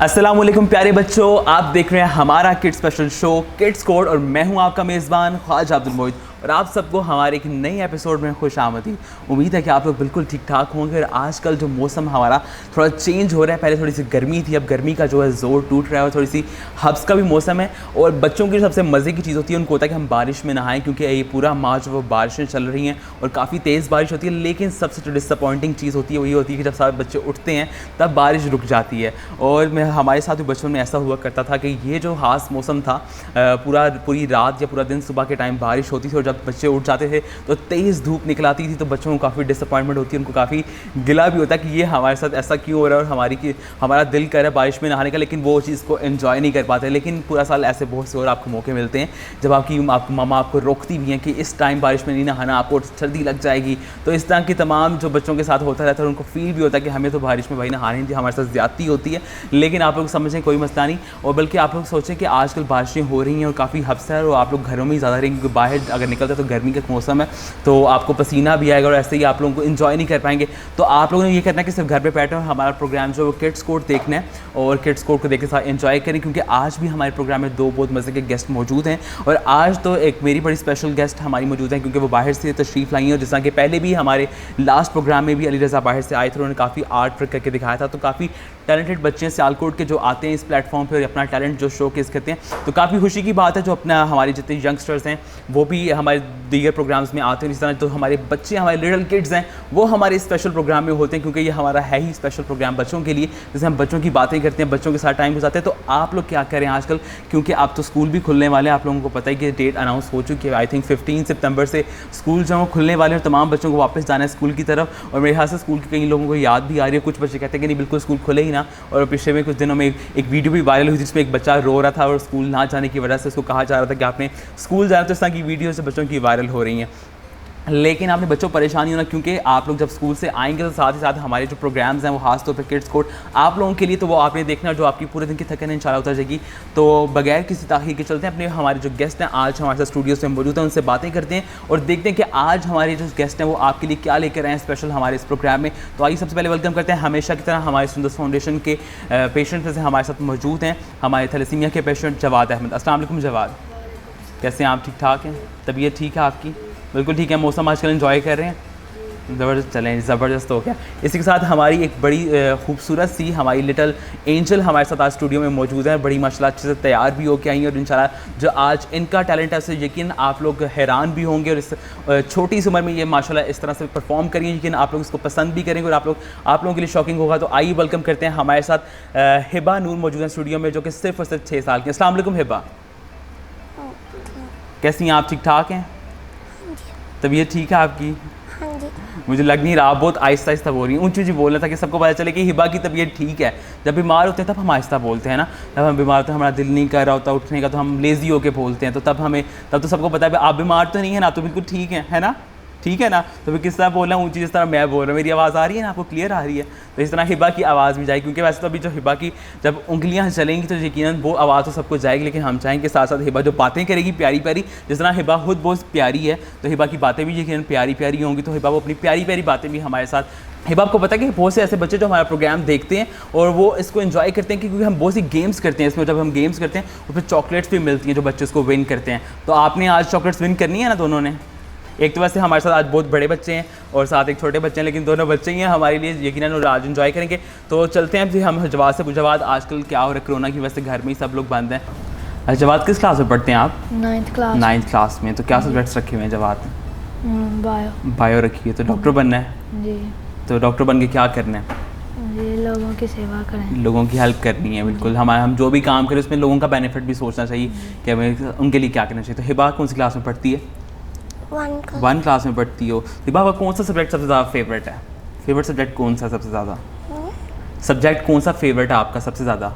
अस्सलाम वालेकुम प्यारे बच्चों, आप देख रहे हैं हमारा kids special show kids code और मैं हूं आपका मेज़बान ख्वाजा अब्दुल मोहित और आप सबको हमारे एक नए एपिसोड में खुश आमदीद। उम्मीद है कि आप लोग बिल्कुल ठीक ठाक होंगे। और आजकल जो मौसम हमारा थोड़ा चेंज हो रहा है, पहले थोड़ी सी गर्मी थी, अब गर्मी का जो है ज़ोर टूट रहा है और थोड़ी सी हब्स का भी मौसम है। और बच्चों की सबसे मज़े की चीज़ होती है, उनको होता है कि हम बारिश में नहाएं, क्योंकि ये पूरा माह जो वो बारिशें चल रही हैं और काफ़ी तेज़ बारिश होती है। लेकिन सबसे जो डिसअपॉइंटिंग चीज़ होती है वही होती है कि जब सारे बच्चे उठते हैं तब बारिश रुक जाती है। और मैं हमारे साथ भी बचपन में ऐसा हुआ करता था कि ये जो खास मौसम था, पूरी रात या पूरा दिन सुबह के टाइम बारिश होती थी और जब बच्चे उठ जाते थे तो तेज़ धूप निकल आती थी, तो बच्चों को काफ़ी डिसअपॉइंटमेंट होती है, उनको काफ़ी गिला भी होता है कि ये हमारे साथ ऐसा क्यों हो रहा है और हमारा दिल कर रहा है बारिश में नहाने का, लेकिन वो चीज़ को एंजॉय नहीं कर पाते। लेकिन पूरा साल ऐसे बहुत से और आपको मौके मिलते हैं जब आपकी मामा आपको रोकती भी हैं कि इस टाइम बारिश में नहीं नहाना, आपको सर्दी लग जाएगी। तो इस तरह की तमाम जो बच्चों के साथ होता रहता है, उनको फील भी होता है कि हमें तो बारिश में भाई नहानी नहीं थी, हमारे साथ ज़्यादती होती है। लेकिन आप लोग समझें कोई मसला नहीं, और बल्कि आप लोग सोचें कि आजकल बारिशें हो रही हैं और काफ़ी हब्स है और आप लोग घरों में ही ज़्यादा रहेंगे, क्योंकि बाहर अगर निकलते हैं तो गर्मी का मौसम है तो आपको पसीना भी आएगा और ऐसे ही आप लोगों को एंजॉय नहीं कर पाएंगे। तो आप लोगों ने ये करना है कि सिर्फ घर पे बैठे और हमारा प्रोग्राम जो किड्स कोड देखना है और किड्स कोड को देख के साथ एंजॉय करें, क्योंकि आज भी हमारे प्रोग्राम में दो बहुत मज़े के गेस्ट मौजूद हैं। और आज तो एक मेरी बड़ी स्पेशल गेस्ट हमारी मौजूद हैं, क्योंकि वो बाहर से तशरीफ़ लाई हैं। और जिस तरह कि पहले भी हमारे लास्ट प्रोग्राम में भी अली रज़ा बाहर से आए थे, उन्होंने काफ़ी आर्ट वर्क करके दिखाया था। तो काफ़ी टैलेंटेड बच्चे हैं सियालकोट के जो आते हैं इस प्लेटफॉर्म पे और अपना टैलेंट जो शोकेस करते हैं। तो काफ़ी खुशी की बात है जो अपना हमारे जितने यंगस्टर्स हैं वो भी हमारे दीगर प्रोग्राम्स में आते हैं। इस तरह तो हमारे बच्चे, हमारे लिटिल किड्स हैं, वो हमारे स्पेशल प्रोग्राम में होते हैं, क्योंकि ये हमारा है ही स्पेशल प्रोग्राम बच्चों के लिए, जैसे हम बच्चों की बातें करते हैं, बच्चों के साथ टाइम गुजारते हैं। तो आप लोग क्या करें आजकल, क्योंकि अब तो स्कूल भी खुलने वाले हैं, आप लोगों को पता है कि डेट अनाउंस हो चुकी है। आई थिंक 15 सितंबर से स्कूल जो खुलने वाले हैं, तमाम बच्चों को वापस जाना है स्कूल की तरफ। और मेरे ख्याल से स्कूल की कई लोगों को याद भी आ रही है, कुछ बच्चे कहते हैं कि नहीं बिल्कुल स्कूल खुले ही ना। और पिछले में कुछ दिनों में एक वीडियो भी वायरल हुई जिसमें एक बच्चा रो रहा था और स्कूल ना जाने की वजह से उसको कहा जा रहा था कि आपने स्कूल जाना। तो इस तरह की वीडियो से बच्चों की वायरल हो रही हैं। लेकिन आपने बच्चों परेशानी होना, क्योंकि आप लोग जब स्कूल से आएंगे तो साथ ही साथ हमारे जो प्रोग्राम्स हैं वो खास तौर पर किड्स कोड आप लोगों के लिए, तो वो आपने देखना जो आपकी पूरे दिन की थकन इंशाल्लाह उतर जाएगी। तो बगैर किसी ताख़ीर के चलते हैं अपने हमारे जो गेस्ट हैं आज हमारे साथ स्टूडियो से मौजूद हैं, उनसे बातें करते हैं और देखते हैं कि आज हमारे जो गेस्ट हैं वो आपके लिए क्या लेकर आए हैं स्पेशल हमारे इस प्रोग्राम में। तो आइए सबसे पहले वेलकम करते हैं हमेशा की तरह हमारे सुंदर फाउंडेशन के पेशेंट में से हमारे साथ मौजूद हैं हमारे थैलेसीमिया के पेशेंट जवाद अहमद। अस्सलाम वालेकुम जवाद, कैसे हैं आप? ठीक ठाक हैं? तबीयत ठीक है आपकी? बिल्कुल ठीक है। मौसम आजकल एंजॉय कर रहे हैं? ज़बरदस्त, चलें ज़बरदस्त हो गया। इसी के साथ हमारी एक बड़ी खूबसूरत सी हमारी लिटिल एंजल हमारे साथ आज स्टूडियो में मौजूद है, बड़ी माशाल्लाह अच्छे से तैयार भी होकर आई हैं। और इंशाल्लाह जो आज इनका टैलेंट है उससे यकीन आप लोग हैरान भी होंगे। और इस छोटी सी उम्र में ये माशाल्लाह इस तरह से परफॉर्म करेंगे, लेकिन आप लोग इसको पसंद भी करेंगे और आप लोगों के लिए शॉकिंग होगा। तो आइए वेलकम करते हैं हमारे साथ हिबा नूर मौजूद है स्टूडियो में, जो कि सिर्फ और सिर्फ 6 साल की। अस्सलाम वालेकुम हिबा, कैसी हैं आप? ठीक ठाक हैं? तबीयत ठीक है आपकी? हाँ जी। मुझे लग नहीं रहा, आप बहुत आहिस्ता आहिस्ता बोल रही हैं। ऊँची ऊँची बोलना था कि सबको पता चले कि हिबा की तबीयत ठीक है। जब बीमार होते हैं तब हम आहिस्ता बोलते हैं ना, जब हम बीमार होते हैं हमारा दिल नहीं कर रहा होता उठने का तो हम लेज़ी होकर बोलते हैं, तो तब तो सबको पता है आप बीमार तो नहीं है ना, तो बिल्कुल ठीक है ना? ठीक है ना? तो फिर किस तरह बोलना ऊँची जिस तरह मैं बोल रहा हूँ? मेरी आवाज़ आ रही है ना आपको? क्लियर आ रही है? तो इस तरह हिबा की आवाज़ भी जाएगी, क्योंकि वैसे तो अभी जो हिबा की जब उंगलियां चलेंगी तो यकीनन वो आवाज़ तो सबको जाएगी, लेकिन हम चाहेंगे साथ साथ हिबा जो बातें करेगी प्यारी प्यारी, जिस तरह हिबा खुद बहुत प्यारी है तो हिबा की बातें भी यकीनन प्यारी प्यारी होंगी। तो हिबा वो अपनी प्यारी प्यारी बातें भी हमारे साथ। हिबा आपको पता है कि बहुत से ऐसे बच्चे जो हमारा प्रोग्राम देखते हैं और वो इसको एंजॉय करते हैं, क्योंकि हम बहुत सी गेम्स करते हैं इसमें। जब हम गेम्स करते हैं और फिर चॉकलेट्स भी मिलती हैं जो बच्चे उसको विन करते हैं। तो आपने आज चॉकलेट्स विन करनी है ना दोनों ने? एक तो वैसे हमारे साथ आज बहुत बड़े बच्चे हैं और साथ एक छोटे बच्चे हैं, लेकिन दोनों बच्चे ही हैं हमारे लिए यकीनन, और आज एंजॉय करेंगे। तो चलते हैं फिर हम जवाद से। जवाद आजकल क्या हो रहा है, कोरोना की वजह से घर में ही सब लोग बंद हैं। जवाद किस क्लास में पढ़ते हैं आप? 9th class. 9th क्लास में। तो क्या सब्जेक्ट्स रखे हुए हैं जवाद? बायो रखी है। तो डॉक्टर बनना है जी। तो डॉक्टर बन के क्या करना है? जी, लोगों की सेवा करें, लोगों की हेल्प करनी है। बिल्कुल, हम जो भी काम करें उसमें लोगों का बेनिफिट भी सोचना चाहिए कि हमें उनके लिए क्या करना चाहिए। तो हिबा कौन सी क्लास में पढ़ती है? 1 क्लास में पढ़ती हो। हिबा का कौन सा सब्जेक्ट सबसे ज़्यादा फेवरेट है? फेवरेट सब्जेक्ट कौन सा सबसे ज़्यादा? सब्जेक्ट कौन सा फेवरेट है आपका सबसे ज़्यादा?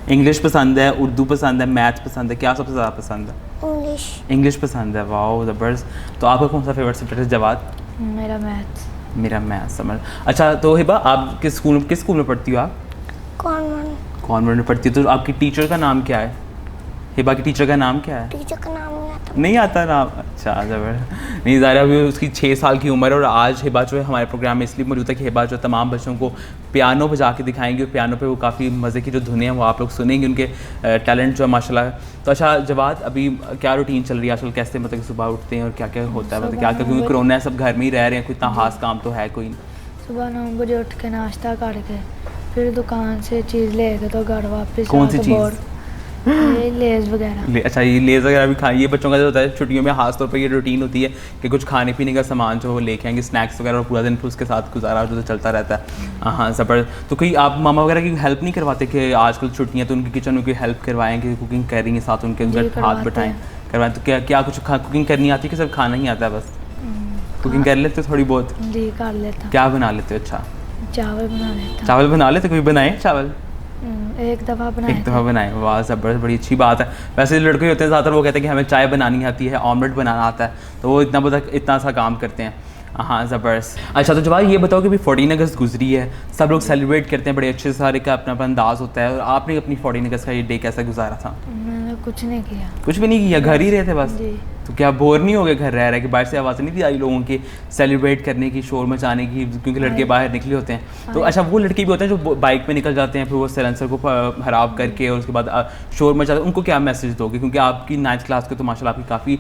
इंग्लिश पसंद है, उर्दू पसंद है, मैथ्स पसंद है, क्या सबसे ज़्यादा पसंद है? इंग्लिश पसंद है। वाह ज़बरदस्त। तो आपका कौन सा फेवरेट सब्जेक्ट है जवाद? मेरा मैथ्स। मेरा मैथ्स। समझ। अच्छा, तो हिबा आप किस स्कूल में पढ़ती हो आप? कॉन्वेंट में पढ़ती हो। तो आपकी टीचर का नाम क्या है? हिबा की टीचर का नाम क्या है? टीचर का नाम नहीं आता नहीं आता नाम, अच्छा ज़बरदस्त। नहीं ज़ाहिर अभी उसकी 6 साल की उम्र है और आज हिबा जो है हमारे प्रोग्राम में इसलिए मौजूद है कि हिबा जो तमाम बच्चों को पियानो बजा के दिखाएंगे और पियानो पे वो काफ़ी मज़े की जो धुनें हैं वो आप लोग सुनेंगे, उनके टैलेंट जो है माशाल्लाह। तो अच्छा जवाद, अभी क्या रूटीन चल रही है आजकल, कैसे मतलब सुबह उठते हैं और क्या क्या होता है, मतलब क्या क्या, क्योंकि कोरोना है सब घर में ही रह रहे हैं, कोई इतना खास काम तो है कोई नहीं। सुबह 9 बजे उठ के नाश्ता करके फिर दुकान से चीज़ ले गए तो घर वापस कौन सी आके चीज़? बोर ये लेज वगैरह। अच्छा ये लेज़ वगैरह भी खाएं, ये बच्चों का जो होता है छुट्टियों में खास तौर पे ये रूटीन होती है कि कुछ खाने पीने का सामान जो वो लेके आएंगे, स्नैक्स वगैरह, और पूरा दिन फिर उसके साथ गुजारा जो चलता रहता है। हाँ ज़बर। तो कोई आप मामा वगैरह की हेल्प नहीं करवाते कि आजकल छुट्टियाँ तो उनकी किचन में कोई हेल्प करवाएं कि कुकिंग कर रही हैं साथ उनके जी, अंदर हाथ बटाएँ करवाएं? तो क्या क्या कुछ कुकिंग करनी आती है कि सिर्फ खाना ही आता है बस? कुकिंग कर लेते हो थोड़ी बहुत? जी कर लेता। क्या बना लेते हो? अच्छा चावल बना लेता। चावल बना लेते, कभी बनाए चावल? एक दफ़ा बनाए एक दफ़ा बनाए, वाह ज़बरदस्त, बड़ी अच्छी बात है। वैसे लड़के होते हैं ज़्यादातर वो कहते हैं कि हमें चाय बनानी आती है, ऑमलेट बनाना आता है, तो वो इतना सा काम करते हैं। हाँ ज़बरदस्त। अच्छा तो जवाब ये बताओ कि अभी 14 अगस्त गुजरी है, सब लोग सेलिब्रेट करते हैं बड़े अच्छे से, सारे का अपना अपना अंदाज़ होता है, और आपने अपनी 14 अगस्त का ये डे कैसा गुजारा था? मैंने कुछ नहीं किया। कुछ भी नहीं किया, घर ही रहे थे बस? जी। तो क्या बोर नहीं हो गए घर रह कि बाहर से आवाज़ नहीं थी आई लोगों की सेलिब्रेट करने की, शोर मचाने की, क्योंकि लड़के बाहर निकले होते हैं? तो अच्छा वो लड़के भी होते हैं जो बाइक पे निकल जाते हैं, फिर वो साइलेंसर को खराब करके और उसके बाद शोर मचाते हैं, उनको क्या मैसेज दोगे? क्योंकि आपकी 9th क्लास के तो माशाल्लाह आपकी काफ़ी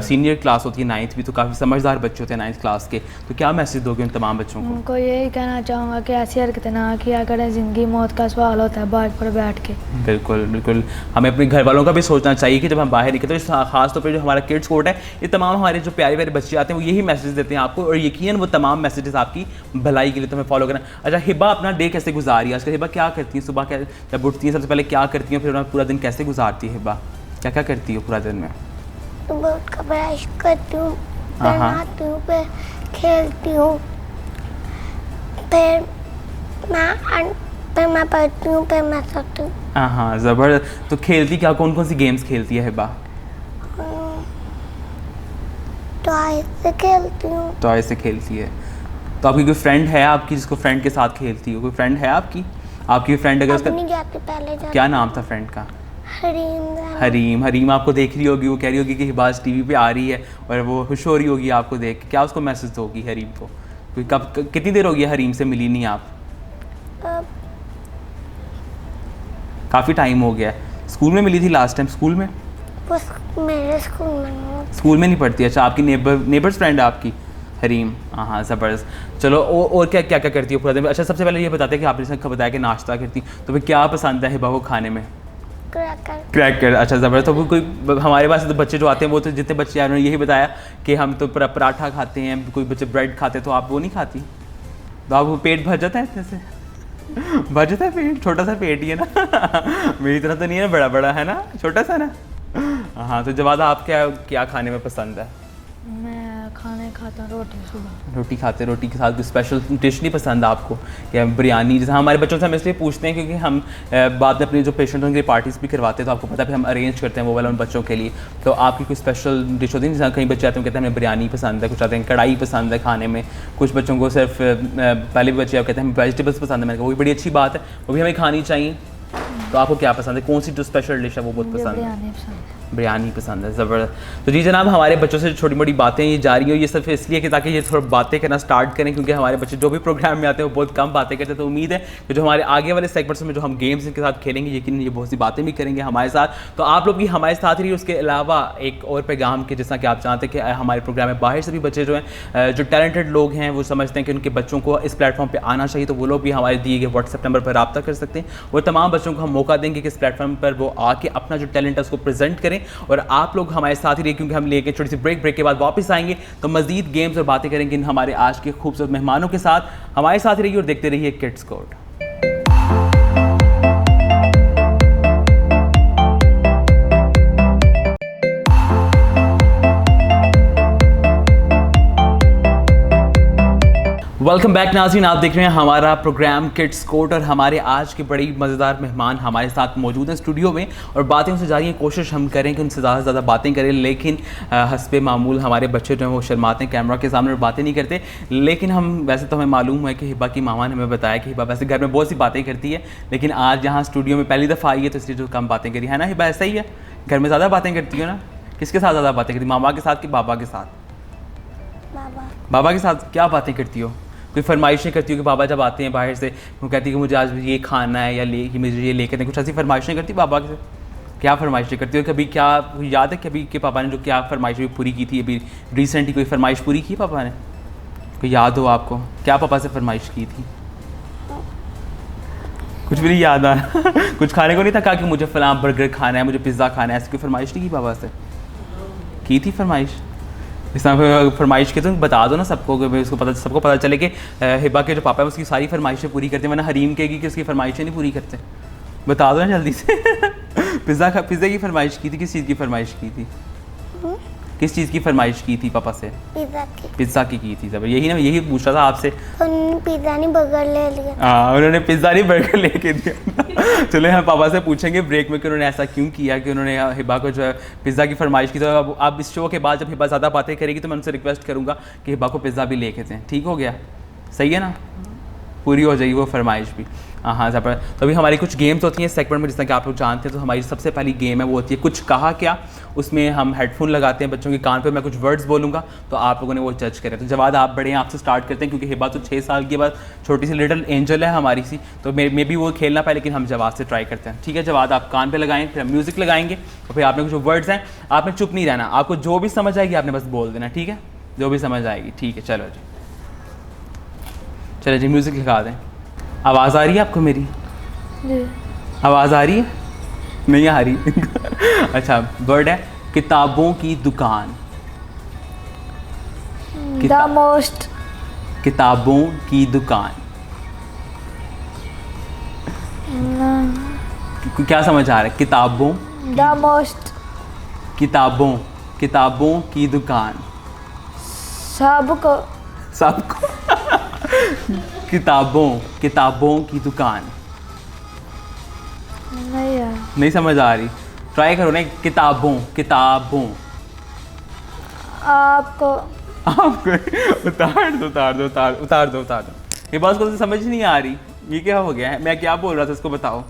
सीनियर क्लास होती है, 9th भी, तो काफ़ी समझदार बच्चे होते हैं 9th क्लास के, तो क्या मैसेज दोगे उन तमाम बच्चों को? उनको यही कहना चाहूँगा कि ऐसी हरकतें ना किया करें, ज़िंदगी मौत का सवाल होता है बाइक पर बैठ के। बिल्कुल बिल्कुल, हमें अपने घर वालों का भी सोचना चाहिए कि जब हम बाहर निकलते हैं, खास तौर पर जो हमारा किड्स कोर्ट है, ये तमाम हमारे जो प्यारे प्यारे बच्चे आते हैं वो यही मैसेज देते हैं आपको, और यकीनन वो तमाम मैसेजेस आपकी भलाई के लिए तुम्हें फॉलो करना। अच्छा हिबा अपना डे कैसे गुजारी है आजकल? हिबा क्या करती है सुबह, क्या जब उठती है सबसे पहले क्या करती है, फिर अपना पूरा दिन कैसे गुजारती है हिबा, क्या क्या करती है पूरा दिन में? सुबह उठ कर ब्रश करती हूँ, फिर हाँ। नहाती हूँ, फिर खेलती हूँ, फिर मैं पढ़ती हूँ, फिर मैं सोती हूँ। हाँ ज़बरदस्त। तो खेलती क्या, कौन कौन सी गेम्स खेलती है हिबा? टॉय से खेलती हूँ। टॉय से खेलती है। तो आपकी कोई फ्रेंड है आपकी जिसको फ्रेंड के साथ खेलती हो? कोई फ्रेंड है आपकी फ्रेंड अगर अब उसका नहीं जाती, पहले जाती। क्या नाम था फ्रेंड का? हरीम। हरीम आपको देख रही होगी, वो कह रही होगी कि हिबाज टीवी पे आ रही है और वो खुश हो रही होगी आपको देख के, क्या उसको मैसेज दोगी हरीम को? कोई कितनी देर होगी हरीम से मिली नहीं आप? अब काफ़ी टाइम हो गया। स्कूल में मिली थी लास्ट टाइम? स्कूल में? मेरे स्कूल में नहीं। स्कूल में नहीं पढ़ती? अच्छा आपकी नेबर्स फ्रेंड है आपकी हरीम? हाँ ज़बरदस्त। चलो और क्या क्या क्या करती हो पूरा दिन? अच्छा सबसे पहले ये बताते हैं कि आपने इसने बताया कि नाश्ता करती, तो फिर क्या पसंद है हिबा को खाने में? क्रैकर। अच्छा ज़बरदस्त। तो कोई हमारे पास तो बच्चे जो आते हैं वो तो जितने बच्चे आए उन्होंने यही बताया कि हम तो पराठा खाते हैं, कोई बच्चे ब्रेड खाते हैं, तो आप वो नहीं खाती? तो आपको पेट भर जाता है इतने से? भर जाता है पेट? छोटा सा पेट ही है ना मेरी तरह तो नहीं है ना, बड़ा बड़ा है ना, छोटा सा ना। हाँ तो जवाद आप क्या खाने में पसंद है? मैं खाने खाता हूँ रोटी सुबह। रोटी खाते, रोटी के साथ कोई स्पेशल डिश नहीं पसंद आपको? या बिरयानी? जैसे हमारे बच्चों से हम इसलिए पूछते हैं क्योंकि हम बाद में अपने जो पेशेंट उनकी पार्टीज़ भी करवाते हैं, तो आपको पता है फिर हम अरेंज करते हैं वो वाला उन बच्चों के लिए। तो आपकी कोई स्पेशल डिश होती है? जैसे कई बच्चे आते हैं कहते हैं हमें बिरयानी पसंद है, कुछ आते हैं कढ़ाई पसंद है खाने में, कुछ बच्चों को सिर्फ पहले भी बच्चे आप कहते हैं हमें वेजिटेबल्स पसंद है। मैंने कहा वो भी बड़ी अच्छी बात है, वो भी हमें खानी चाहिए। तो आपको क्या पसंद है, कौन सी जो स्पेशल डिश है वो बहुत पसंद है? बिरयानी पसंद है, ज़बरदस्त। तो जी जनाब हमारे बच्चों से छोटी मोटी बातें ये जारी हो, ये सिर्फ इसलिए कि ताकि ये थोड़ा बातें करना स्टार्ट करें, क्योंकि हमारे बच्चे जो भी प्रोग्राम में आते हैं वो बहुत कम बातें करते हैं। तो उम्मीद है कि जो हमारे आगे वाले सेगमेंट्स में जो हम गेम्स इनके साथ खेलेंगे यकीन ये बहुत सी बातें भी करेंगे हमारे साथ। तो आप लोग भी हमारे साथ रहिए। उसके अलावा एक और पैगाम के जैसा कि आप जानते हैं कि हमारे प्रोग्राम में बाहर से भी बच्चे जो हैं जो टैलेंटेड लोग हैं वो समझते हैं कि उनके बच्चों को इस प्लेटफॉर्म पर आना चाहिए, तो वो लोग भी हमारे दिए गए व्हाट्सएप नंबर पर रब्ता कर सकते हैं और तमाम बच्चों को हम मौका देंगे कि इस प्लेटफॉर्म पर वो आके अपना जो टैलेंट है उसको प्रेजेंट करें। और आप लोग हमारे साथ ही रहिए क्योंकि हम लेके छोटी सी ब्रेक के बाद वापस आएंगे तो मजीद गेम्स और बातें करेंगे इन हमारे आज के खूबसूरत मेहमानों के साथ। हमारे साथ रहिए और देखते रहिए किड्स कोर्ट। वेलकम बैक नाज़रीन, आप देख रहे हैं हमारा प्रोग्राम किड्स कोर्ट और हमारे आज के बड़ी मज़ेदार मेहमान हमारे साथ मौजूद हैं स्टूडियो में और बातें उनसे जा रही हैं। कोशिश हम करें कि उनसे ज़्यादा से ज़्यादा बातें करें, लेकिन हस्बे मामूल हमारे बच्चे जो हैं वो शर्माते हैं कैमरा के सामने और बातें नहीं करते। लेकिन हम वैसे तो हमें मालूम है कि हिबा की मामा ने हमें बताया कि हिबा वैसे घर में बहुत सी बातें करती है, लेकिन आज यहाँ स्टूडियो में पहली दफ़ा आई है तो इसलिए जो कम बातें करी है ना हिबा, ऐसा ही है? घर में ज़्यादा बातें करती हो ना? किसके साथ ज़्यादा बातें करती, मामा के साथ कि बाबा के साथ? बाबा। बाबा के साथ क्या बातें करती हो? कोई फरमाइशें करती हो कि बाबा जब आते हैं बाहर से वो कहती है कि मुझे आज ये खाना है या ले कि मुझे ये लेकर दें, कुछ ऐसी फरमाइशें करती बाबा से? क्या फरमाइशें करती हो? कभी क्या याद है कभी कि पापा ने जो क्या फरमाइश पूरी की थी अभी रिसेंटली, कोई फरमाइश पूरी की पापा ने? कोई याद हो आपको क्या पापा से फरमाइश की थी? कुछ भी नहीं याद आ कुछ खाने को नहीं था कहा कि मुझे फलां बर्गर खाना है, मुझे पिज़्ज़ा खाना है, ऐसी कोई फरमाइश नहीं की पापा से? की थी फरमाइश? इस तरह फरमाइश की तो बता दो ना सबको, कि सबको पता चले कि हिबा के जो पापा है उसकी सारी फरमाइशें पूरी करते हैं, वरना हरीम कहेगी कि उसकी फरमाइशें नहीं पूरी करते। बता दो ना जल्दी से पिज़्ज़ा की फरमाइश की थी, किस चीज़ की फरमाइश की थी? किस चीज़ की फरमाइश की थी पापा से? पिज़्ज़ा की थी। जब यही ना, यही पूछ रहा था आपसे। उन्होंने पिज़्ज़ा नहीं बर्गर ले लिया। हाँ, उन्होंने पिज़्ज़ा नहीं बर्गर लेके दिया। चलो हम पापा से पूछेंगे ब्रेक में कि उन्होंने ऐसा क्यों किया कि उन्होंने हिबा को जो है पिज़्ज़ा की फरमाइश की। तो अब इस शो के बाद जब हिबा ज़्यादा बातें करेगी तो मैं उनसे रिक्वेस्ट करूँगा कि हिबा को पिज़्ज़ा भी लेके दें। ठीक हो गया? सही है ना? पूरी हो जाएगी वो फरमाइश भी। हाँ ज़बर। तो अभी हमारी कुछ गेम्स होती हैं इस सेगमेंट में, जिस तरह कि आप लोग जानते हैं। तो हमारी सबसे पहली गेम है वो होती है कुछ कहा क्या। उसमें हम हेडफोन लगाते हैं बच्चों के कान पे, मैं कुछ वर्ड्स बोलूँगा तो आप लोगों ने वो जज करें। तो जवाब आप बड़े हैं, आपसे स्टार्ट करते हैं क्योंकि हिबा तो 6 साल के बाद छोटी सी लिटिल एंजल है हमारी सी, तो मे भी वो खेलना पाए, लेकिन हम जवाब से ट्राई करते हैं। ठीक है, जवाब आप कान पर लगाएं, फिर हम म्यूज़िक लगाएंगे और फिर आपने कुछ वर्ड्स हैं, आपने चुप नहीं रहना, आपको जो भी समझ आएगी आपने बस बोल देना। ठीक है, जो भी समझ आएगी। ठीक है, चलो जी, चलो जी, म्यूज़िक लगा दें। आवाज़ आ रही है आपको मेरी? जी। आवाज़ आ रही है? नहीं आ रही अच्छा, वर्ड है किताबों की दुकान। The most. किताबों की दुकान। क्या समझ आ रहा है? किताबों। The most. किताबों की दुकान। सबको। किताबों की दुकान। नहीं यार। नहीं समझ आ रही? ट्राई करो ना। किताबों। आपको। उतार दो। ये बात को तो समझ नहीं आ रही, ये क्या हो गया है? मैं क्या बोल रहा था इसको बताओ।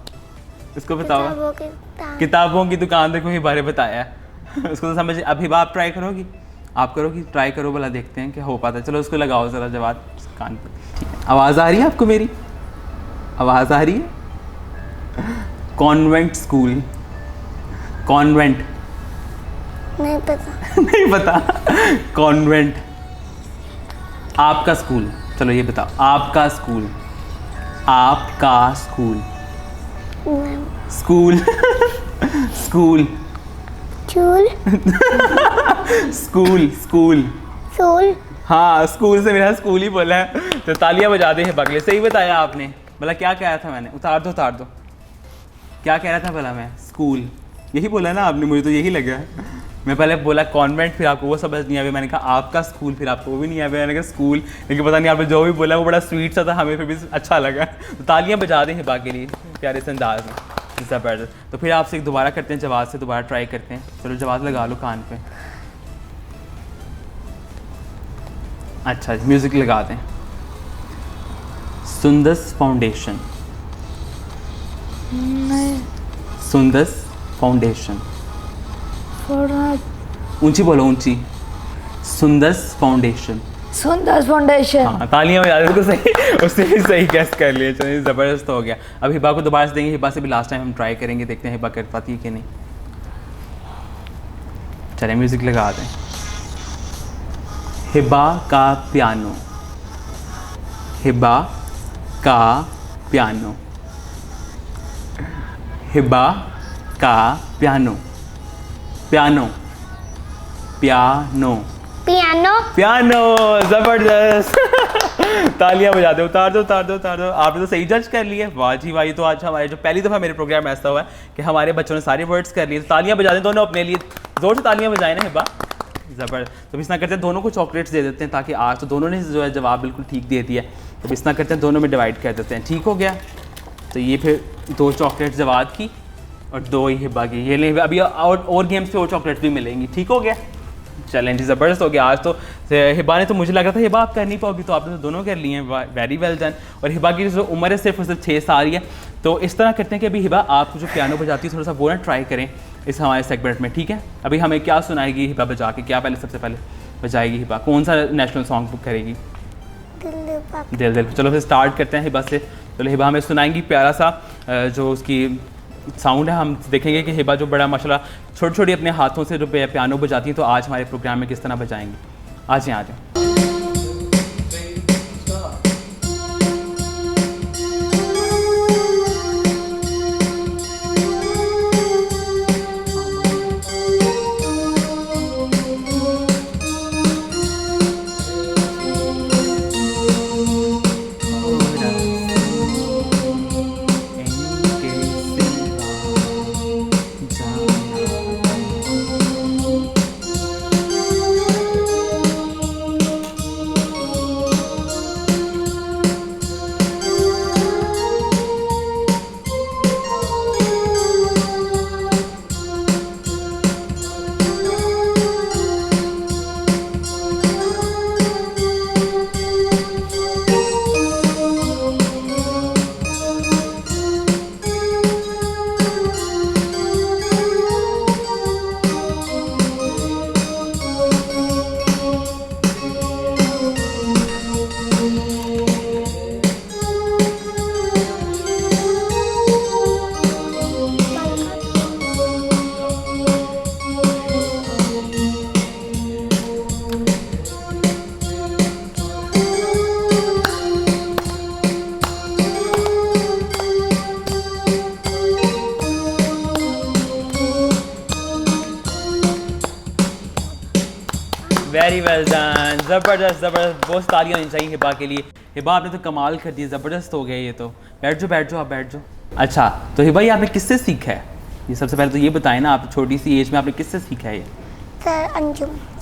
किताबों की दुकान। देखो हिबा ने बताया है उसको तो समझ। अब हिबा आप ट्राई करोगी? आप करोगी? ट्राई करो भला, देखते हैं क्या हो पाता है। चलो उसको लगाओ ज़रा जवाब कान पर। आवाज़ आ रही है आपको मेरी? आवाज़ आ रही है? Convent school. कॉन्वेंट। नहीं पता। नहीं पता? कॉन्वेंट। आपका स्कूल। चलो ये बताओ, आपका स्कूल। स्कूल। स्कूल। हाँ, स्कूल से मेरा स्कूल ही बोला है, तो तालियां बजा दे हिबा के लिए। सही बताया आपने। भला क्या कह रहा था मैंने? उतार दो। क्या कह रहा था भला मैं? स्कूल यही बोला ना आपने, मुझे तो यही लगा। मैं पहले बोला कॉन्वेंट, फिर आपको वो समझ नहीं आया, मैंने कहा आपका स्कूल, फिर आपको वो भी नहीं आया, मैंने कहा स्कूल। लेकिन पता नहीं आपने जो भी बोला वो बड़ा स्वीट सा था, हमें फिर भी अच्छा लगा। तो तालियां बजा दें हिबा के लिए प्यारे से अंदाज में। ज़बरदस्त। तो फिर आपसे दोबारा करते हैं, जवाब से दोबारा ट्राई करते हैं। चलो जवाब लगा लो कान पे। अच्छा, म्यूज़िक लगा दें। सुंदस फाउंडेशन। नहीं। सुंदस फाउंडेशन। फॉर ऊंची बोलो, ऊंची। सुंदस फाउंडेशन। सुंदर फाउंडेशन। हाँ, तालियां बजा दे। सही, उससे भी सही गेस कर लिया। चलिए ज़बरदस्त हो गया। अब हिबा को दोबारा से देंगे। हिबा से भी लास्ट टाइम हम ट्राई करेंगे, देखते हैं हिबा कर पाती है कि नहीं। चलिए म्यूज़िक लगा दें। हिबा का पियानो। हिबा का पियानो। हिबा का पियानो। ज़बरदस्त तालियां बजा दो। उतार दो। आपने तो सही जज कर लिए। वाह जी वाह, ये तो आज हमारे जो पहली दफ़ा मेरे प्रोग्राम में ऐसा हुआ है कि हमारे बच्चों ने सारे वर्ड्स कर लिए। तो तालियां बजा दें दोनों अपने लिए, ज़ोर से तालियां बजाएं ना हिबा। ज़बरदस्त। तो इस तरह करते हैं, दोनों को चॉकलेट्स दे देते हैं, ताकि आज तो दोनों ने जो है जवाब बिल्कुल ठीक दे दिया। तो इस तरह करते हैं, दोनों में डिवाइड कर देते हैं। ठीक हो गया? तो ये फिर 2 चॉकलेट्स जवाब की और 2 ही हिबा की। ये ले, अभी और गेम्स पे और चॉकलेट्स भी मिलेंगी। ठीक हो गया? चलें जी, ज़बरदस्त हो गया। आज तो तो हिबा ने तो मुझे लगा था हिबा आप कर नहीं पाओगी, तो आपने तो दोनों कर लिए हैं, वेरी वेल डन। और हिबा की जो उम्र है सिर्फ और सिर्फ 6 साल ही है। तो इस तरह करते हैं कि अभी हिबा आप जो पियानो बजाती है थोड़ा सा वो ना ट्राई करें इस हमारे सेगमेंट में, ठीक है। अभी हमें क्या सुनाएगी हिबा बजा के, क्या पहले सबसे पहले बजाएगी हिबा, कौन सा नेशनल सॉन्ग बुक करेगी? दिल पापा। दिल दिल। चलो फिर स्टार्ट करते हैं हिबा से। चलो हिबा हमें सुनाएंगी प्यारा सा जो उसकी साउंड है। हम देखेंगे कि हिबा जो बड़ा माशाल्लाह छोटी छोटी अपने हाथों से जो पियानो बजाती हैं, तो आज हमारे प्रोग्राम में किस तरह बजाएंगी। आ जाए। वेरी वेल डन, ज़बरदस्त ज़बरदस्त, बहुत तालियां होनी चाहिए हिबा के लिए। हिबा आपने तो कमाल कर दिया, ज़बरदस्त हो गया ये तो। बैठ जाओ आप बैठ जाओ। अच्छा तो हिबा ये आपने किससे सीखा है? ये सबसे पहले तो ये बताएं ना, आप छोटी सी एज में आपने किससे सीखा है ये?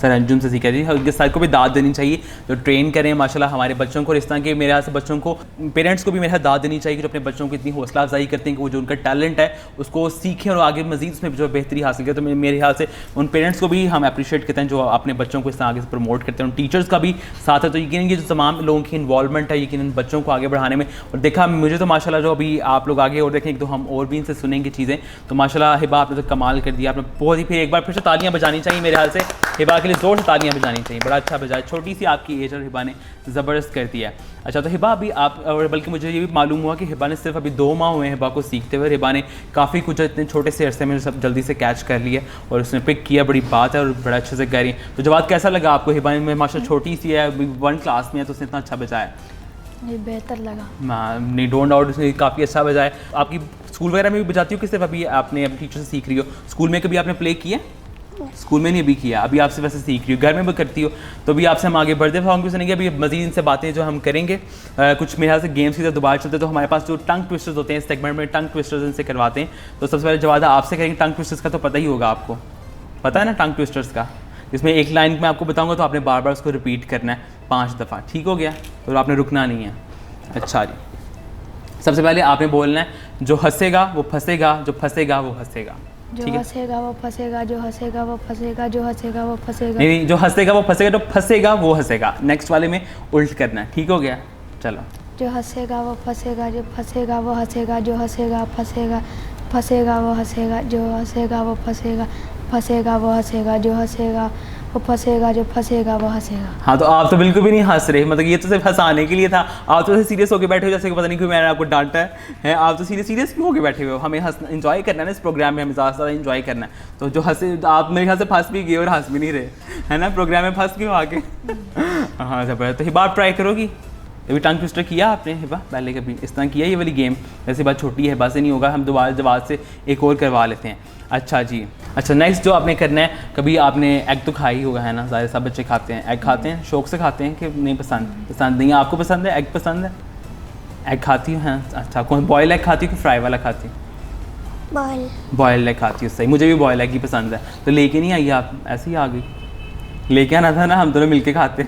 सर अंजुम से सीखा जी। उनके सर को भी दाद देनी चाहिए जो ट्रेन करें माशाल्लाह हमारे बच्चों को। इस तरह के मेरे हाथ से बच्चों को, पेरेंट्स को भी मेरे हाथ दाद देनी चाहिए कि जो अपने बच्चों को इतनी हौसला अफजाई करते हैं कि वो जो उनका टैलेंट है उसको सीखें और आगे मजीद उसमें जो बेहतरी हासिल करें। तो मेरे ख्याल से उन पेरेंट्स को भी हम अप्रिशिएट करते हैं जो अपने बच्चों को इस तरह आगे से प्रमोट करते हैं। उन टीचर्स का भी साथ है। तो यकीन ये जो तमाम लोगों की इन्वॉल्वमेंट है यकीन बच्चों को आगे बढ़ाने में। और देखा मुझे तो माशाल्लाह जो अभी आप लोग आगे और देखेंगे तो हम और भी इनसे सुनेंगे चीज़ें। तो माशाल्लाह हिबा आपने तो कमाल कर दिया, आपने बहुत ही, फिर एक बार फिर से तालियां बजानी चाहिए मेरे ख्याल से हिबा के लिए, जोर से तालियां बजानी चाहिए। बड़ा अच्छा बजाया, छोटी सी आपकी एज और हिबा ने ज़बरदस्त कर दिया। अच्छा तो हिबा अभी आप, और बल्कि मुझे ये भी मालूम हुआ कि हिबा ने सिर्फ अभी 2 माह हुए हैं हिबा को सीखते हुए। हिबा ने काफ़ी कुछ इतने छोटे से अरसे में सब जल्दी से कैच कर लिया और उसने पिक किया, बड़ी बात है और बड़ा अच्छे से कह रही है। तो जवाब कैसा लगा आपको? हिबा में माशाल्लाह छोटी सी है, 1 क्लास में है, तो उसने इतना अच्छा बजाया। ये बेहतर लगा। नहीं डोंट डाउट, उसने काफ़ी अच्छा बजाया। आपकी स्कूल वगैरह में भी बजाती हो कि सिर्फ अभी आपने अपनी टीचर से सीख रही हो? स्कूल में कभी आपने प्ले किया? स्कूल में नहीं अभी किया, अभी आपसे वैसे सीख रही हो, घर में भी करती हो। तो अभी आपसे हम आगे बढ़ते सॉन्ग भी सुनेंगे। अभी मजीद इनसे बातें जो हम करेंगे कुछ मेरे ख्याल से गेम्स की तरफ दोबारा चलते हैं। तो हमारे पास जो टंग ट्विस्टर्स होते हैं इस सेगमेंट में, टंग ट्विस्टर्स इनसे करवाते हैं। तो सबसे पहले जवाब आपसे करेंगे। टंग ट्विस्टर्स का तो पता ही होगा आपको, पता है ना टंग ट्विस्टर्स का? जिसमें एक लाइन में आपको बताऊँगा तो आपने बार बार उसको रिपीट करना है 5 दफ़ा, ठीक हो गया? तो आपने रुकना नहीं है। अच्छा जी, सबसे पहले आपने बोलना है जो हंसेगा वो फंसेगा, जो फंसेगा वो हंसेगा। जो हंसेगा वो फंसेगा, जो हंसेगा वो फंसेगा, जो हंसेगा वो फंसेगा। नहीं, जो हंसेगा वो फंसेगा, जो फंसेगा वो हंसेगा। नेक्स्ट वाले में उल्ट करना है, ठीक हो गया? चलो। जो हंसेगा वो फंसेगा, जो फंसेगा वो हंसेगा, जो हंसेगा फंसेगा, फंसेगा वो हंसेगा, जो हंसेगा वो फंसेगा, फंसेगा वो हंसेगा, जो हंसेगा वो फंसेगा, जो फंसेगा वो हंसेगा। हाँ तो आप तो बिल्कुल भी नहीं हंस रहे, मतलब ये तो सिर्फ हंसाने के लिए था। आप तो सीरियस होकर बैठे हो जैसे कि पता नहीं क्यों मैंने आपको डांटा है। आप तो सीरियस क्यों होकर बैठे हुए हो? हमें हंस एंजॉय करना है ना इस प्रोग्राम में, हमें ज़्यादा से ज़्यादा एंजॉय करना है। तो जो हंसे, आप मेरे ख्याल से फंस भी गए और हंस भी नहीं रहे, है ना? प्रोग्राम में फंस क्यों आके? हाँ जबरदस्त। तो हिबा आप ट्राई करोगी? कभी टंग ट्विस्टर किया आपने हिबा पहले? कभी इस तरह किया ये वाली गेम? वैसे बात छोटी है, हिबा से नहीं होगा, हम दोबारा जवाब से एक और करवा लेते हैं। अच्छा जी, अच्छा नेक्स्ट जो आपने करना है, कभी आपने एग तो खाया ही होगा, है ना? ज़्यादा सब बच्चे खाते हैं, एग खाते हैं, शौक से खाते हैं कि नहीं? पसंद नहीं है आपको? पसंद है एग? पसंद है एग? खाती हूँ, हाँ। अच्छा कौन, बॉयल एग खाती हूँ कि फ्राई वाला खाती हूँ? बॉयल एग खाती हूँ, सही। मुझे भी बॉयल एग ही पसंद है। तो लेके नहीं आई आप, ऐसे ही आ गई? लेके आना था ना, हम दोनों मिलके खाते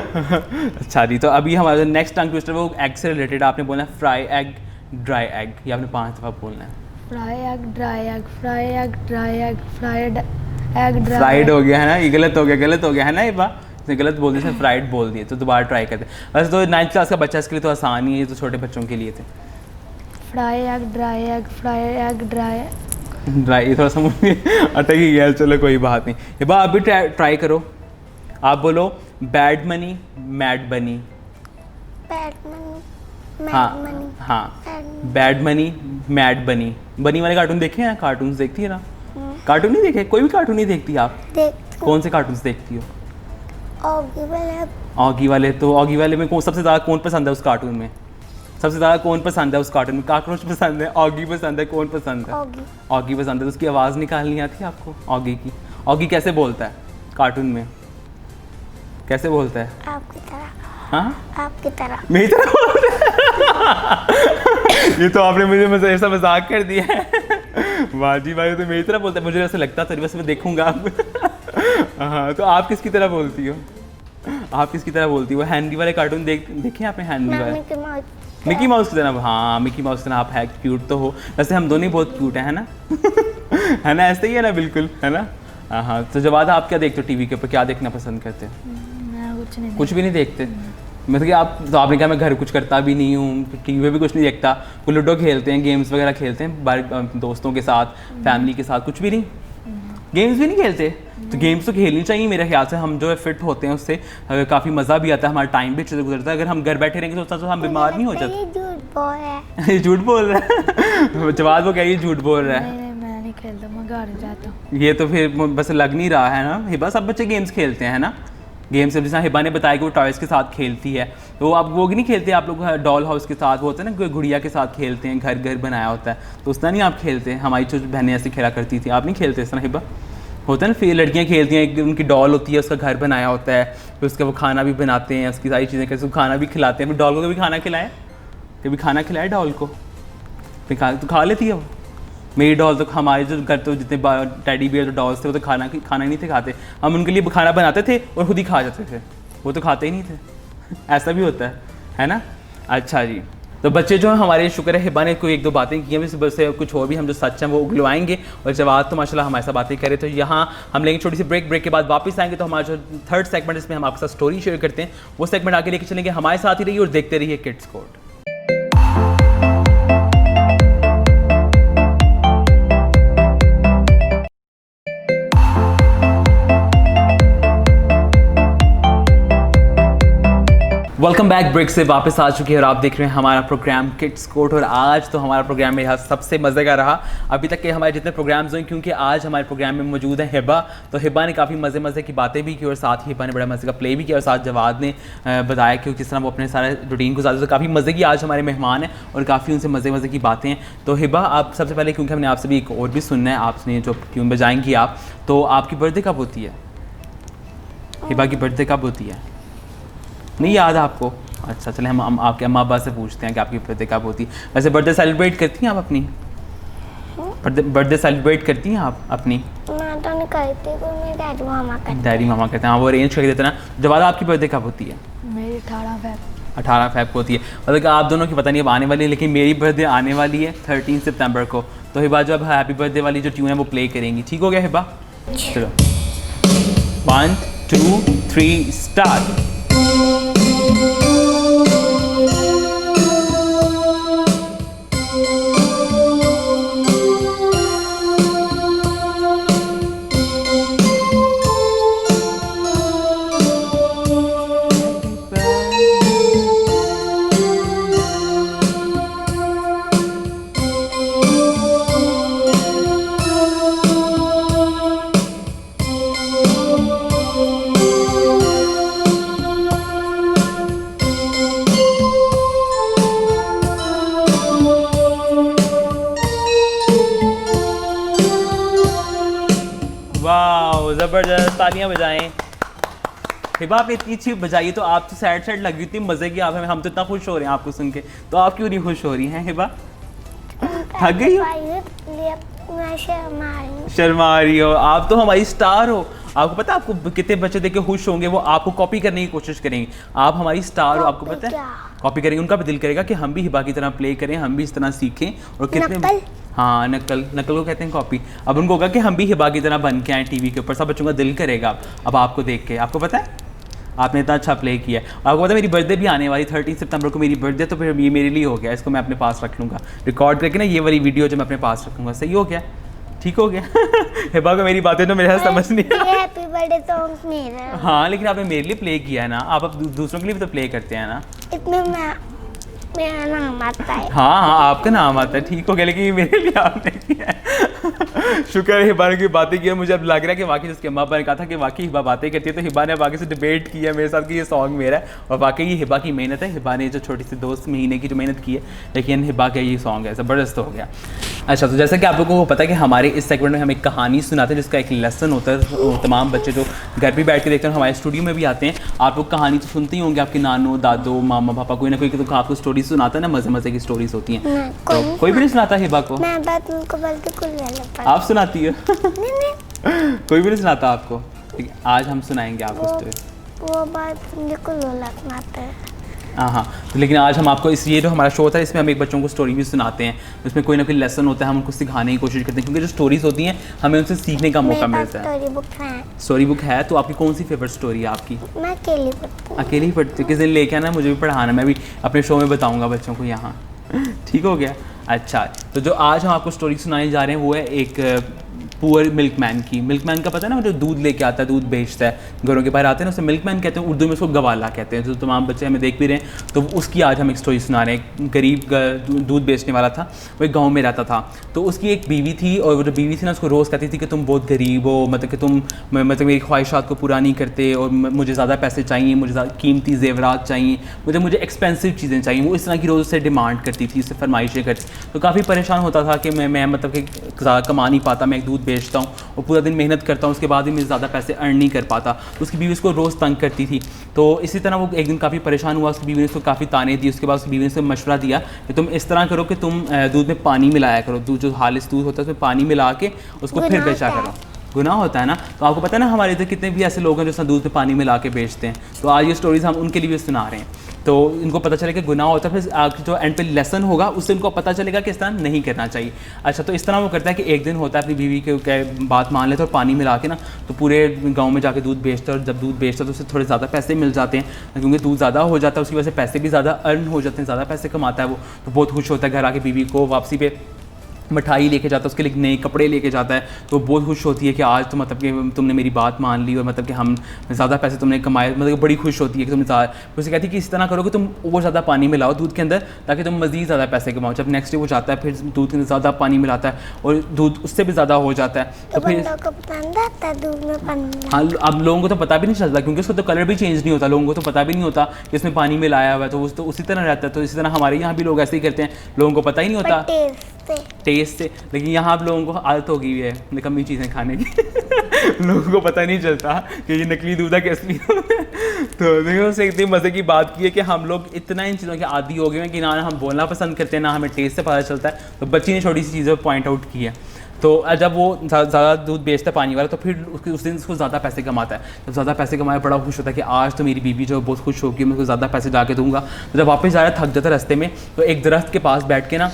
अच्छा जी, तो अभी हमारा नेक्स्ट टंग ट्विस्टर वो एग से रिलेटेड। आपने बोलना है फ्राई एग, ड्राई एग, ये आपने 5 दफ़ा बोलना है। Fry egg, dry egg, fry egg, dry egg, fried egg dry fried हो गया है ना, ये गलत हो गया है ना हिबा, इसने गलत बोल दिया, फ्राइड बोल दिए, तो दोबारा ट्राई करते हैं। वैसे तो 9th क्लास का बच्चा, इसके लिए तो आसान ही है, तो छोटे बच्चों के लिए थे। Fry egg dry egg fry egg dry dry थोड़ा सा मुझे अटक ही गया, चलो कोई बात नहीं। हिबा आप भी ट्राई करो, आप बोलो बैड मनी मैड बनी। बैड मनी हाँ मैड मनी हाँ, बैड मनी मैड बनी। बनी वाले कार्टून देखे हैं? कार्टून्स देखती है ना? कार्टून नहीं देखे? कोई भी कार्टून नहीं देखती आप? देख कौन से कार्टून्स देखती हो? ऑगी वाला ऑगी वाले, तो ऑगी वाले में सबसे ज़्यादा कौन पसंद है उस कार्टून में? सबसे ज़्यादा कौन पसंद है उस कार्टून में? काकरोच पसंद है, ऑगी पसंद है, कौन पसंद है? ऑगी ऑगी पसंद है। तो उसकी आवाज़ निकालनी आती है आपको ऑगी की? ऑगी कैसे बोलता है कार्टून में? कैसे बोलता है? आपकी तरह हाँ, आपकी तरह मेरी तरह बोलता है। ये तो आपने मुझे ऐसा मजाक कर दिया है। वाह जी भाई, तो मेरी तरह बोलता है, मुझे ऐसा लगता था, बस मैं देखूंगा अब। हाँ, तो आप किसकी तरह बोलती हो? आप किसकी तरह बोलती हो? हैंडी वाले कार्टून देखे आपने? हैंडी वाले मिकी माउस मिकी माउस की तरह? हाँ, मिकी माउस की तरह आप है, क्यूट तो हो। वैसे हम दोनों ही बहुत क्यूट है ना? है ना, ऐसे ही है ना, बिल्कुल है ना? हाँ, तो जब आप क्या देखते हो टीवी के ऊपर, क्या देखना पसंद करते हो? मैं कुछ भी नहीं देखते? मतलब कि आप, तो आपने कहा मैं घर कुछ करता भी नहीं हूँ, टीवी पे भी कुछ नहीं देखता, वो लूडो खेलते हैं, गेम्स वगैरह खेलते हैं बाहर दोस्तों के साथ, फैमिली के साथ, कुछ भी नहीं? गेम्स भी नहीं खेलते? तो गेम्स तो खेलनी चाहिए मेरे ख्याल से, हम जो है फिट होते हैं उससे, काफ़ी मज़ा भी आता है, हमारा टाइम भी अच्छे से गुजरता है। अगर हम घर बैठे रहेंगे तो हम बीमार नहीं हो जाते। ये झूठ बोल है ये झूठ बोल रहा है। जवाब वो कह रही है झूठ बोल रहा है। नहीं मैं नहीं खेलता, मैं घर जाता हूँ। ये तो फिर बस लग नहीं रहा है ना हिबा, सब बच्चे गेम्स खेलते हैं ना? गेम्स जैसे हिबा ने बताया कि वो टॉयज़ के साथ खेलती है, तो आप वो नहीं खेलते आप लोग? डॉल हाउस के साथ वो होता है ना, गुड़िया के साथ खेलते हैं, घर घर बनाया होता है, तो उस तरह नहीं आप खेलते? हमारी जो बहनें ऐसे खेला करती थी, आप नहीं खेलते इस तरह हिबा? होता है ना, फिर लड़कियाँ खेलती हैं, उनकी डॉल होती है, उसका घर बनाया होता है, फिर उसका वो खाना भी बनाते हैं, उसकी सारी चीज़ें करके खाना भी खिलाते हैं। फिर डॉल को कभी खाना खिलाए? कभी खाना खिलाए डॉल को? फिर तो खा लेती है वो। मेरी डॉल तो, हमारे जो घर तो जितने टेडी बियर जो डॉल्स थे वो तो खाना ही नहीं थे खाते, हम उनके लिए खाना बनाते थे और खुद ही खा जाते थे, वो तो खाते ही नहीं थे। ऐसा भी होता है ना? अच्छा जी, तो बच्चे जो हैं हमारे, शुक्र है हिबा ने कोई एक दो बातें की हैं, सुबह से कुछ और भी हम जो सच हैं वो उगलवाएंगे, और जवाब तो माशाल्लाह हमारे साथ बातें करें। तो यहाँ हम लेंगे छोटी सी ब्रेक के बाद वापस आएंगे, तो हमारा जो थर्ड सेगमेंट इसमें हम आपके साथ स्टोरी शेयर करते हैं, वो सेगमेंट आगे लेके चलेंगे। हमारे साथ ही रहिए और देखते रहिए Kids Code. Welcome back, break से वापस आ चुके हैं और आप देख रहे हैं हमारा प्रोग्राम किड्स कोड। और आज तो हमारा प्रोग्राम में यहाँ सबसे मज़े का रहा अभी तक के हमारे जितने प्रोग्राम्स हुए, क्योंकि आज हमारे प्रोग्राम में मौजूद है हिबा। तो हिबा ने काफ़ी मज़े की बातें भी की और साथ ही हिबा ने बड़ा मज़े का प्ले भी किया, और साथ जवाद ने बताया कि किस तरह वो अपने सारे रूटीन गुजारते। तो काफ़ी मज़े की आज हमारे मेहमान हैं और काफ़ी उनसे मज़े की बातें हैं। तो हिबा, आप सबसे पहले, क्योंकि हमने आपसे भी एक और भी सुनना है, आपने जो ट्यून बजाएंगी आप, तो आपकी बर्थडे कब होती है? हिबा की बर्थडे कब होती है? नहीं याद आपको? अच्छा, चले हम आपके अम्मा अब्बा से पूछते हैं कि आपकी बर्थडे कब होती है। वैसे बर्थडे सेलिब्रेट करती हैं आप अपनी? बर्थडे सेलिब्रेट करती हैं आप अपनी? मैं तो नहीं करती, कोई मेरे डैडी मामा करते हैं। डैडी मामा कहते हैं, हाँ, वो अरेंज कर देते हैं ना। जवाब, आपकी बर्थडे कब होती है? मेरी 18 फेब 18 फेब को होती है। मतलब कि आप दोनों की पता नहीं अब आने वाली है, लेकिन मेरी बर्थडे आने वाली है 13 सितंबर को। तो हिबा जो अब हैप्पी बर्थडे वाली जो ट्यून है वो प्ले करेंगी, ठीक हो गया हिबा? चलो 1 2 3 स्टार्ट। वाह, ज़बरदस्त, तालियां बजाएं। हिबा, आपने इतनी अच्छी बजाई है, तो आप तो सैड लग रही, इतनी मज़े की आप हैं, हम तो इतना खुश हो रहे हैं आपको सुन के, तो आप क्यों नहीं खुश हो रही हैं हिबा? थक गई हो? मैं शर्मा रही हो? आप तो हमारी स्टार हो। आपको पता है आपको कितने बच्चे देख के खुश होंगे, वो आपको कॉपी करने की कोशिश करेंगे। आप हमारी स्टार हो, आपको पता है, कॉपी करेंगे, उनका भी दिल करेगा कि हम भी हिबा की तरह प्ले करें, हम भी इस तरह सीखें। और कितने हाँ, नकल को कहते हैं कॉपी। अब उनको होगा कि हम भी हिबा की तरह बन के आए टीवी के ऊपर, सब बच्चों का दिल करेगा अब आपको देख के। आपको पता है आपने इतना अच्छा प्ले किया है। आपको पता है मेरी बर्थडे भी आने वाली 13 सितंबर को मेरी बर्थडे, तो फिर ये मेरे लिए हो गया, इसको मैं अपने पास रख लूँगा रिकॉर्ड करके ना, ये वाली वीडियो जो मैं अपने पास रखूँगा। सही हो गया, ठीक हो गया। हिबा को मेरी बातें तो मेरे साथ समझ नहीं ये हैप्पी बर्थडे सॉन्ग मेरा है। हाँ, लेकिन आपने मेरे लिए प्ले किया है ना, आप अब दूसरों के लिए भी तो प्ले करते हैं ना। इसमें मेरा नाम आता है। हाँ, आपका नाम आता है, ठीक हो गया, लेकिन ये मेरे लिए आपने किया है। शुक्र है हिबा ने की बातें की। मुझे अब लग रहा है कि वाकई जिसके अम्मा ने कहा था कि वाकई हिबा बातें करती है, तो हिबा ने वाकई से डिबेट किया मेरे साथ कि ये सॉन्ग मेरा है, और वाकई ये हिबा की मेहनत है। हिबा ने जो छोटी सी 2 महीने की जो मेहनत की है, लेकिन हिबा का ये सॉन्ग है, ज़बरदस्त हो गया। अच्छा, तो जैसा कि आप लोगों को पता है कि हमारे इस सेगमेंट में हम एक कहानी सुनाते हैं जिसका एक लेसन होता है। तमाम बच्चे जो घर पे बैठ के देखते हैं, हमारे स्टूडियो में भी आते हैं। आप लोग कहानी तो सुनते ही होंगे, आपके नानू दादू मामा पापा कोई ना कोई तो आपको स्टोरी सुनाता है ना, मज़े मज़े की स्टोरीज होती हैं। नहीं, तो कोई भी नहीं सुनाता हिबा को? मैं बात उनको बिल्कुल आप सुनाती हो? नहीं कोई भी नहीं सुनाता आपको? ठीक है, आज हम सुनाएंगे आपको स्टोरी। वो बात बिल्कुल सुनाते हैं। हाँ, तो लेकिन आज हम आपको ये जो हमारा शो था, इसमें हम एक बच्चों को स्टोरी भी सुनाते हैं, उसमें कोई ना कोई लेसन होता है, हम उनको सिखाने की कोशिश करते हैं, क्योंकि जो स्टोरीज होती हैं हमें उनसे सीखने का मौका मिलता है। स्टोरी बुक है। स्टोरी बुक है, तो आपकी कौन सी फेवरेट स्टोरी है आपकी? मैं अकेली पढ़ती हूँ। अकेले ही पढ़ती हूँ? किस दिन लेके आना, मुझे भी पढ़ाना, मैं भी अपने शो में बताऊँगा बच्चों को यहाँ। ठीक हो गया। अच्छा, तो जो आज हम आपको स्टोरी सुनाने जा रहे हैं वो है एक पुअर मिल्कमैन की। मिल्कमैन का पता है ना, जो दूध लेके आता है, दूध बेचता है, घरों के बाहर आते हैं ना, उसे मिल्कमैन कहते हैं, उर्दू में उसको गवाला कहते हैं। जो तमाम बच्चे हमें देख भी रहे हैं, तो उसकी आज हम एक स्टोरी सुना रहे हैं। गरीब दूध बेचने वाला था, वो एक गाँव में रहता था, तो उसकी एक बीवी थी, और वो जो बीवी थी ना, उसको रोज़ कहती थी कि तुम बहुत गरीब हो, मतलब कि तुम मतलब मेरी ख्वाहिशात को पूरा नहीं करते, और मुझे ज़्यादा पैसे चाहिए, मुझे ज़्यादा कीमती जेवरात चाहिए, मुझे एक्सपेंसिव चीज़ें चाहिए। वो इस तरह की रोज़ से डिमांड करती थी, उससे फरमाइशें करती। तो काफ़ी परेशान होता था कि मैं मतलब कि ज़्यादा कमा नहीं पाता, मैं एक दूध बेचता हूँ और पूरा दिन मेहनत करता हूँ, उसके बाद भी मैं ज़्यादा पैसे अर्न नहीं कर पाता। तो उसकी बीवी उसको रोज़ तंग करती थी। तो इसी तरह वो एक दिन काफ़ी परेशान हुआ, उसकी बीवी ने उसको काफ़ी ताने दी। उसके बाद उसकी बीवी ने उसको मशवरा दिया कि तुम इस तरह करो कि तुम दूध में पानी मिलाया करो, दूध जो खालिस दूध होता है उसमें पानी मिला के उसको फिर बेचा करो। गुनाह होता है ना। तो आपको पता है ना हमारे इधर कितने भी ऐसे लोग हैं जो दूध में पानी मिला के बेचते हैं। तो आज ये स्टोरीज हम उनके लिए भी सुना रहे हैं, तो इनको पता चले कि गुनाह होता है, फिर जो एंड पे लेसन होगा उससे इनको पता चलेगा कि इस तरह नहीं करना चाहिए। अच्छा, तो इस तरह वो करता है कि एक दिन होता है, अपनी बीवी के बात मान लेता है और पानी मिला के ना तो पूरे गांव में जाके दूध बेचता है, और जब दूध बेचता है तो उससे थोड़े ज़्यादा पैसे मिल जाते हैं, क्योंकि दूध ज़्यादा हो जाता है, उसकी वजह से पैसे भी ज़्यादा अर्न हो जाते हैं, ज़्यादा पैसे कमाता है वो। तो बहुत खुश होता है, घर आके बीवी को वापसी पे मिठाई लेके जाता है, उसके लिए नए कपड़े लेके जाता है। तो बहुत खुश होती है कि आज तो मतलब कि तुमने मेरी बात मान ली, और मतलब कि हम ज़्यादा पैसे तुमने कमाए, मतलब बड़ी खुश होती है कि तुमने ज़्यादा। उसे कहती है कि इस तरह करो कि तुम और ज़्यादा पानी मिलाओ दूध के अंदर, ताकि तुम मज़ीद ज़्यादा पैसे कमाओ। जब नेक्स्ट डे वो जाता है, फिर दूध के अंदर ज़्यादा पानी मिलाता है और दूध उससे भी ज़्यादा हो जाता है। तो फिर दूध में पानी, हाँ, अब लोगों को तो पता भी नहीं चलता, क्योंकि उसका तो कलर भी चेंज नहीं होता, लोगों को तो पता भी नहीं होता कि इसमें पानी मिलाया हुआ है, तो तो उसी तरह रहता है। तो इसी तरह हमारे यहाँ भी लोग ऐसे ही करते हैं, लोगों को पता ही नहीं होता टेस्ट से। लेकिन यहाँ आप लोगों को आदत हो गई है निकम्मी चीज़ें खाने की। लोगों को पता नहीं चलता कि ये नकली दूध है कि असली। तो देखो, उससे इतनी मज़े की बात की है कि हम लोग इतना इन चीज़ों के आदी हो गए हैं कि ना हम बोलना पसंद करते हैं, ना हमें टेस्ट से पता चलता है। तो बच्ची ने छोटी सी चीज़ें पॉइंट आउट की है। तो जब वो ज़्यादा दूध बेचता है पानी वाला, तो फिर उस दिन उसको ज़्यादा पैसे कमाता है। जब ज़्यादा पैसे कमाया, बड़ा खुश होता है कि आज तो मेरी बीवी जो बहुत खुश होगी, मैं उसको ज़्यादा पैसे जाके दूंगा। तो जब वापस जा रहा है, थक जाता है रास्ते में, तो एक दरख्त के पास बैठ के ना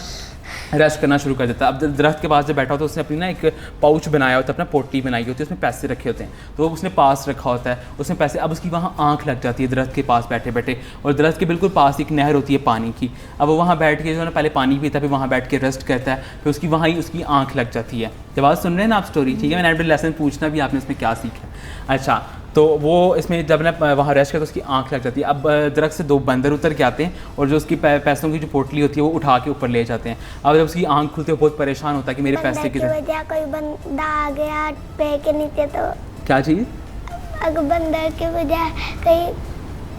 रेस्ट करना शुरू कर देता है। अब दरख्त के पास जब बैठा होता है, उसने अपनी ना एक पाउच बनाया होता है, अपना पोटी बनाई होती है, उसमें पैसे रखे होते हैं, तो उसने पास रखा होता है उसमें पैसे। अब उसकी वहाँ आंख लग जाती है दरख्त के पास बैठे बैठे, और दरख्त के बिल्कुल पास एक नहर होती है पानी की। अब वो वहाँ बैठ के जो है ना, पहले पानी पीता है, फिर वहाँ बैठ के रेस्ट करता है, फिर उसकी वहाँ ही उसकी आंख लग जाती है। जब आज सुन रहे हैं ना आप स्टोरी, ठीक है, मैंने लेसन पूछना भी आपने इसमें क्या सीखा। अच्छा, तो वो इसमें जब ना वहाँ रेस्ट करता है, उसकी आंख लग जाती है। अब दरख्त से 2 बंदर उतर के आते हैं, और जो उसकी पैसों की जो पोटली होती है वो उठा के ऊपर ले जाते हैं। अब जब उसकी आंख खुलती है, वो बहुत परेशान होता है कि मेरे पैसे की वजह कोई बंदा आ गया पैर के नीचे, तो क्या चीज़, अगर बंदर की वजह कहीं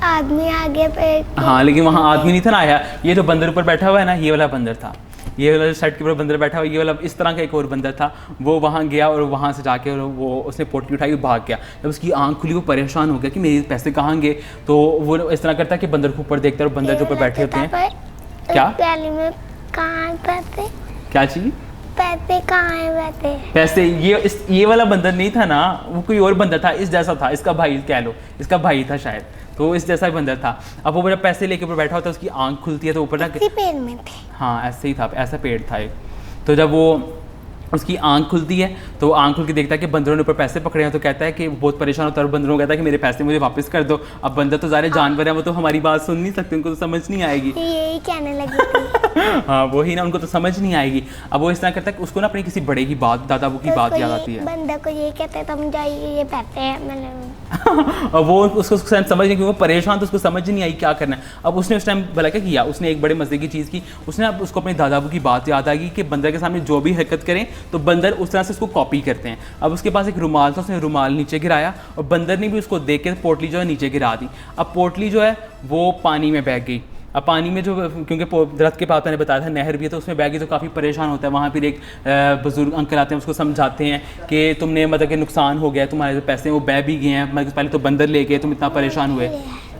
आदमी आ गया पैर, हाँ, लेकिन वहाँ आदमी नहीं था ना आया। ये जो बंदर ऊपर बैठा हुआ है ना, ये वाला बंदर था, ये वाला साइड के ऊपर बंदर बैठा हुआ, ये वाला इस तरह का एक और बंदर था। वो वहाँ गया और वहाँ से जाके और वो उसने पोटली उठाई और भाग गया। जब उसकी आंख खुली, वो परेशान हो गया कि मेरे पैसे कहाँ गए। तो वो इस तरह करता है कि बंदर को ऊपर देखता है, और बंदर जो ऊपर बैठे होते हैं। क्या प्याली में कहाँ पैसे, क्या चीज़, पैसे कहाँ है पैसे, पैसे ये वाला बंदर नहीं था ना, वो कोई और बंदर था, इस जैसा था, इसका भाई कह लो, इसका भाई था शायद, तो इस जैसा ही बंदर था। अब वो जब पैसे लेके ऊपर बैठा होता है, उसकी आंख खुलती है, तो ऊपर ना पेड़ में थे, हाँ ऐसे ही था, ऐसा पेड़ था एक। तो जब वो उसकी आंख खुलती है तो आंख खुल के देखता है कि बंदरों ने ऊपर पैसे पकड़े हैं, तो कहता है कि बहुत परेशान होता है और बंदरों को कहता है कि मेरे पैसे मुझे वापस कर दो। अब बंदर तो ज़ाहिर जानवर है, वो तो हमारी बात सुन नहीं सकते, उनको तो समझ नहीं आएगी। यही कहने लगी थी। हाँ वही ना, उनको तो समझ नहीं आएगी। अब वो इस तरह करता है कि उसको ना अपनी किसी बड़े की बात, दादा की बात याद आती है। बंदर को ये कहते तुम जाइए, ये पैसे हैं मैंने। और वो उसको समझ नहीं, क्योंकि वो परेशान, तो उसको समझ नहीं आई क्या करना है। अब उसने उस टाइम भला क्या किया, उसने एक बड़े मजे की चीज़ की, उसने अब उसको अपने दादा की बात याद आ गई कि बंदर के सामने जो भी हरकत करें तो बंदर उस तरह से उसको कॉपी करते हैं। अब उसके पास एक रुमाल था, उसने रुमाल नीचे गिराया और बंदर ने भी उसको देख के पोटली जो है नीचे गिरा दी। अब पोटली जो है वो पानी में बह गई। अब पानी में जो, क्योंकि दरख्त के पास मैंने बताया था नहर भी है, तो उसमें बह गई तो काफ़ी परेशान होता है। वहाँ फिर एक बुजुर्ग अंकल आते हैं, उसको समझाते हैं कि तुमने मतलब कि नुकसान हो गया, तुम्हारे जो पैसे हैं वो बह भी गए हैं, मतलब पहले तो बंदर ले गए, तुम इतना परेशान हुए।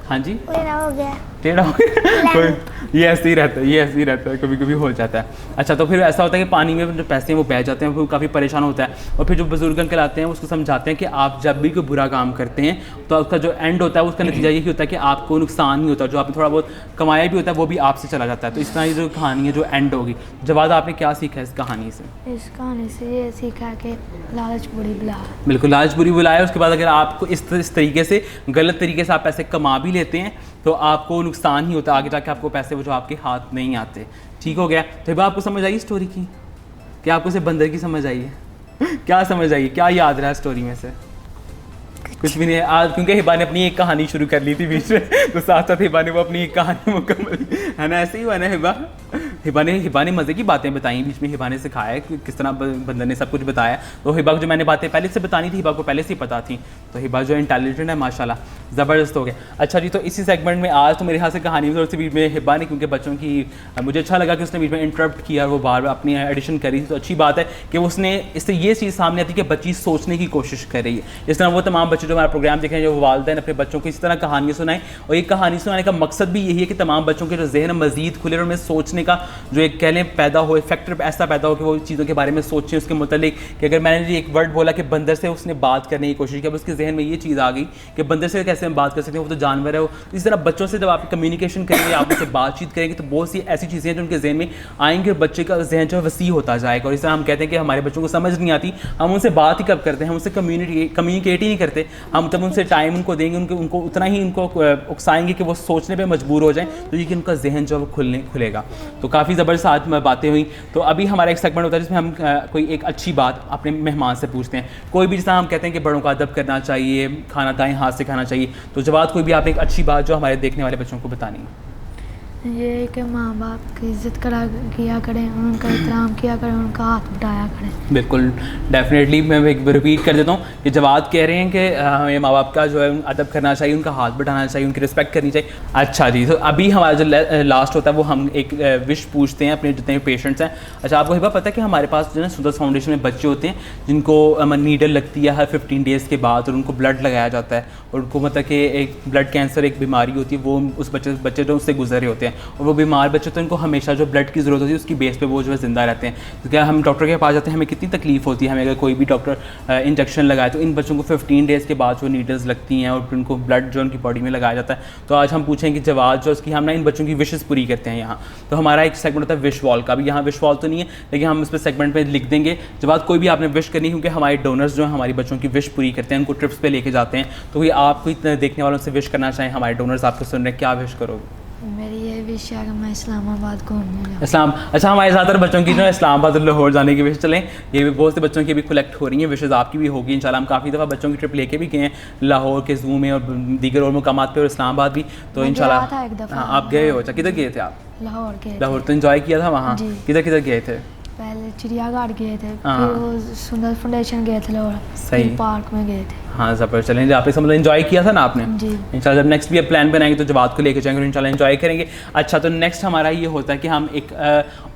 हाँ जी, टेढ़ा हो गया, टेढ़ा हो गया। ये ऐसे ही रहता है, ये ऐसे ही रहता है, कभी कभी हो जाता है। अच्छा, तो फिर ऐसा होता है कि पानी में जो पैसे हैं वो बह जाते हैं, फिर काफ़ी परेशान होता है। और फिर जो बुजुर्ग अंकल आते हैं उसको समझाते हैं कि आप जब भी कोई बुरा काम करते हैं तो उसका जो एंड होता है उसका नतीजा यही होता है कि आपको नुकसान नहीं होता, जो आपने थोड़ा बहुत कमाया भी होता है वो भी आपसे चला जाता है। तो इस तरह की जो कहानी है जो एंड होगी। जवाद, आपने क्या सीखा इस कहानी से? इस कहानी से ये सीखा कि लालच बुरी बला है। बिल्कुल, लालच बुरी बला है। उसके बाद अगर आपको इस तरीके से, गलत तरीके से आप पैसे कमा भी लेते हैं तो आपको नुकसान ही होता है, आगे जाके आपको पैसे वो जो आपके हाथ नहीं आते। ठीक हो गया? तो हिबा, आपको समझ आई स्टोरी की? क्या आपको सिर्फ बंदर की समझ आई है? क्या समझ आई, क्या याद रहा स्टोरी में से? कुछ भी नहीं आज, क्योंकि हिबा ने अपनी एक कहानी शुरू कर ली थी बीच में, तो साथ साथ हिबा ने वो अपनी एक कहानी मुकम्मल, है ना? ऐसे ही हुआ ना हिबा? हिबा ने मज़े की बातें बताई बीच में। हिबा ने सिखाया कि किस तरह बंदर ने सब कुछ बताया। तो हिबा को जो मैंने बातें पहले से बतानी थी, हिबा को पहले से ही पता थी। तो हिबा जो इंटेलिजेंट है माशाल्लाह, ज़बरदस्त हो गया। अच्छा जी, तो इसी सेगमेंट में आज तो मेरे ख्याल से कहानी थोड़ी सी बीच में हिबा ने, क्योंकि बच्चों की, मुझे अच्छा लगा कि उसने बीच में इंटरप्ट किया और वो बार बार अपनी एडिशन करी। तो अच्छी बात है कि उसने, इससे ये चीज़ सामने आती है कि बच्ची सोचने की कोशिश कर रही है। इस तरह वो तमाम बच्चे जो हमारा प्रोग्राम देख रहे हैं, जो वालिदैन अपने बच्चों को इस तरह कहानियाँ सुनाएं, और ये कहानी सुनाने का मकसद भी यही है कि तमाम बच्चों के जो जहन मज़ीद खुले और उनमें सोचने का जो एक कह लें पैदा हो, फैक्टर ऐसा पैदा हो कि वो चीज़ों के बारे में सोचें उसके मुतालिक। कि अगर मैंने जी एक वर्ड बोला कि बंदर से उसने बात करने की कोशिश की, अब उसके जहन में ये चीज़ आ गई कि बंदर से कैसे हम बात कर सकते हैं, वो तो जानवर है। वो इस तरह बच्चों से जब आप कम्युनिकेशन करेंगे, आप उनसे बातचीत करेंगे, तो बहुत सी ऐसी चीज़ें हैं जो उनके जहन में आएंगे और बच्चे का जहन जो है वसी होता जाएगा। और इस तरह हम कहते हैं कि हमारे बच्चों को समझ नहीं आती, हम उनसे बात ही कब करते हैं, हम उनसे कम्युनिकेट ही नहीं करते। हम तब उनसे टाइम उनको देंगे, उनको उतना ही उनको उकसाएंगे कि वो सोचने पर मजबूर हो जाएं, तो ये कि उनका जहन जो है वो खुलेगा। तो काफ़ी ज़बरदस्त आज बातें हुई। तो अभी हमारा एक सेगमेंट होता है जिसमें हम कोई एक अच्छी बात अपने मेहमान से पूछते हैं। कोई भी, जैसा हम कहते हैं कि बड़ों का अदब करना चाहिए, खाना दाएं हाथ से खाना चाहिए, तो जवाब कोई भी आप एक अच्छी बात जो हमारे देखने वाले बच्चों को बतानी है। ये कि माँ बाप की इज़्ज़त किया करें, उनका एहतराम किया करें, उनका हाथ बटाया करें। बिल्कुल, डेफिनेटली मैं एक रिपीट कर देता हूँ कि जवाब कह रहे हैं कि हमें माँ बाप का जो है अदब करना चाहिए, उनका हाथ बढ़ाना चाहिए, उनकी रिस्पेक्ट करनी चाहिए। अच्छा जी, तो अभी हमारा जो लास्ट होता है वो हम एक विश पूछते हैं अपने जितने भी पेशेंट्स हैं। अच्छा, आपको हिबा पता है कि हमारे पास जो है सुंदर फाउंडेशन में बच्चे होते हैं जिनको नीडल लगती है हर 15 डेज़ के बाद, और उनको ब्लड लगाया जाता है, और उनको मतलब कि एक ब्लड कैंसर एक बीमारी होती है, वो उस बच्चे जो उससे गुजरे होते हैं, और वो बीमार बच्चे तो इनको हमेशा जो ब्लड की ज़रूरत होती है उसकी बेस पे वो जो है ज़िंदा रहते हैं। तो क्या हम डॉक्टर के पास जाते हैं, हमें कितनी तकलीफ होती है, हमें अगर कोई भी डॉक्टर इंजेक्शन लगाए, तो इन बच्चों को 15 डेज़ के बाद जो नीडल्स लगती हैं और फिर उनको ब्लड जो उनकी बॉडी में लगाया जाता है। तो आज हम पूछेंगे जवाब जो उसकी, हम ना इन बच्चों की विशेज़ पूरी करते हैं यहाँ। तो हमारा एक सेगमेंट होता है विश वॉल का। भी यहाँ विश वॉल तो नहीं है, लेकिन हम इस पर सेगमेंट पर लिख देंगे जवाब कोई भी आपने विश करनी, क्योंकि हमारे डोनर्स जो हैं हमारी बच्चों की विश पूरी करते हैं, उनको ट्रिप्स पर लेके जाते हैं। तो ये आप कोई देखने वालों से विश करना चाहें, हमारे डोनर्स आपको सुन रहे हैं, क्या विश करोगे? मेरी ये विश है कि मैं इस्लामाबाद घूमने जाऊँ। अच्छा, हमारे ज़्यादातर बच्चों की जो है इस्लामाबाद और लाहौर जाने की विश चलें, ये भी बहुत से बच्चों की भी कलेक्ट हो रही हैं, विशेज़ आपकी भी होगी इंशाल्लाह। हम काफ़ी दफ़ा बच्चों की ट्रिप लेके भी गए हैं लाहौर के ज़ू में और दीगर और मुकामात पे, और इस्लामाबाद भी। तो इंशाल्लाह हाँ, आप गए हो? अच्छा, किधर गए थे आप? लाहौर तो एंजॉय किया था वहाँ? किधर किधर गए थे? पहले चिड़ियाघर गए थे, फिर वो सुंदर फाउंडेशन गए थे लाहौर, सही पार्क में गए थे। हाँ, ज़बरदस्त। चलेंगे, आपने समझ एंजॉय किया था ना आपने जी। इंशाल्लाह जब नेक्स्ट भी प्लान बनाएंगे तो जवाब को लेकर जाएंगे, इंशाल्लाह एंजॉय करेंगे। अच्छा, तो नेक्स्ट हमारा ये होता है कि हम एक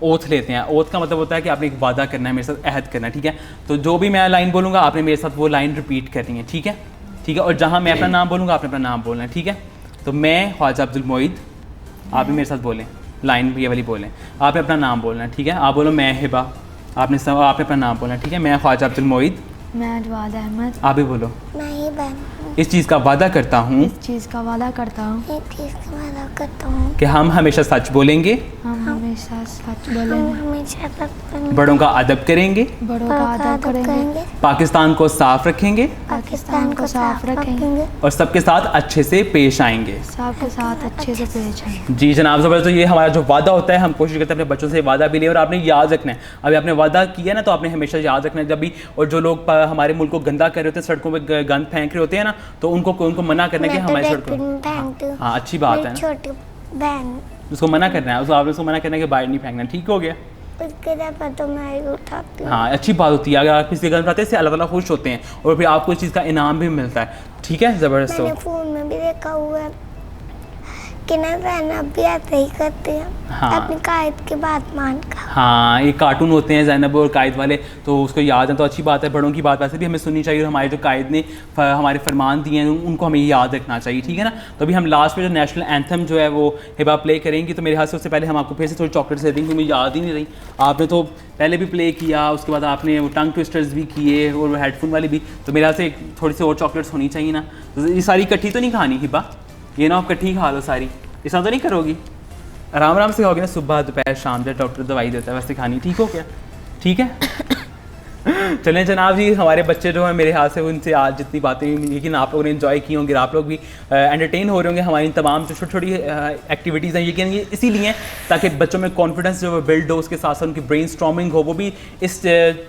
ओथ लेते हैं। ओथ का मतलब होता है कि आपने एक वादा करना है, मेरे साथ अहद करना है, ठीक है? तो जो भी मैं लाइन बोलूँगा आपने मेरे साथ वो लाइन रिपीट करनी है, ठीक है? ठीक है, और जहाँ मैं अपना नाम बोलूँगा आपने अपना नाम बोलना है, ठीक है? तो मैं ख्वाजा अब्दुल मोईद, आप भी मेरे साथ बोलें, लाइन ये वाली बोलें, आपने अपना नाम बोलना है, ठीक है? आप बोलो मैं हिबा, आपने अपना नाम बोलना है, ठीक है? मैं ख्वाजा अब्दुल मोईद, मैं जवाद अहमद, आप भी बोलो, मैं ही बहन इस चीज़ का वादा करता हूँ, इस चीज़ का वादा करता हूँ एक चीज़ का वादा करता हूँ कि हम हमेशा सच बोलेंगे, हम हमेशा सच हम बोलेंगे, हमेशा सच बोलेंगे, बड़ों का अदब करेंगे, बड़ों का आदर करेंगे, पाकिस्तान को साफ रखेंगे पाकिस्तान को साफ रखेंगे, और सबके साथ अच्छे से पेश आएंगे। सबके साथ अच्छे से पेश आएंगे। जी जनाब ज़बरदस्त। तो ये हमारा जो वादा होता है, हम कोशिश करते हैं अपने बच्चों से वादा भी लें और आपने याद रखना है। अभी आपने वादा किया ना, तो आपने हमेशा याद रखना है जब भी। और जो लोग हमारे मुल्क को गंदा कर रहे होते हैं, सड़कों पे गंद फेंक रहे होते हैं ना, तो उनको मना करना है कि मैं तो हमारी डस्टबिन में सड़कों, फेंकती हूँ। हाँ अच्छी बात है मेरी ना, छोटी बहन, उसको मना करना है, उसको आपने उसको मना करना है कि बाहर नहीं फेंकना। ठीक हो गया? उसके दफा तो मैं ही उठाती हूँ। हाँ अच्छी बात होती है, अगर आप किसी गंद उठाते हैं इससे अल्लाह ताला खुश होते हैं और फिर आपको इस चीज़ का इनाम भी मिलता है। ठीक है, ज़बरदस्त। मैंने फोन में भी देखा हुआ है कि ना ज़ैनब भी ऐसे ही करती है, हाँ। अपनी कायद की बात मानकर। हाँ ये कार्टून होते हैं ज़ैनब और कायद वाले, तो उसको याद है तो अच्छी बात है। बड़ों की बात वैसे भी हमें सुननी चाहिए और हमारे जो कायद ने हमारे फरमान दिए हैं उनको हमें याद रखना चाहिए। ठीक है ना? तो अभी हम लास्ट में जो नेशनल एंथम जो है वो हिबा प्ले करेंगी, तो मेरे हाथ से उससे पहले हम आपको फिर से थोड़ी चॉकलेट्स दे देंगे, क्योंकि मुझे याद ही नहीं रही। आपने तो पहले भी प्ले किया, उसके बाद आपने वो टंग ट्विस्टर्स भी किए और वो हेडफोन वाली भी, तो मेरे हाथ से थोड़ी सी और चॉकलेट्स होनी चाहिए ना। तो ये सारी इकट्ठी तो नहीं खानी हिबा, ये ना आप इकट्ठी खा लो सारी, ऐसा तो नहीं करोगी? आराम आराम से खाओगे ना, सुबह दोपहर शाम जब डॉक्टर दवाई देता है वैसे खानी। ठीक हो क्या? ठीक है। चलें जनाब जी, हमारे बच्चे जो हैं मेरे हाथ से उनसे आज जितनी बातें, लेकिन आप लोगों ने इन्जॉय की होंगी, आप लोग भी एंटरटेन हो रहे होंगे हमारी तमाम जो छोटी छोटी एक्टिविटीज़ हैं। ये इसीलिए ताकि बच्चों में कॉन्फिडेंस जो है बिल्ड हो, उसके साथ साथ उनकी ब्रेन स्टॉर्मिंग हो, वो भी इस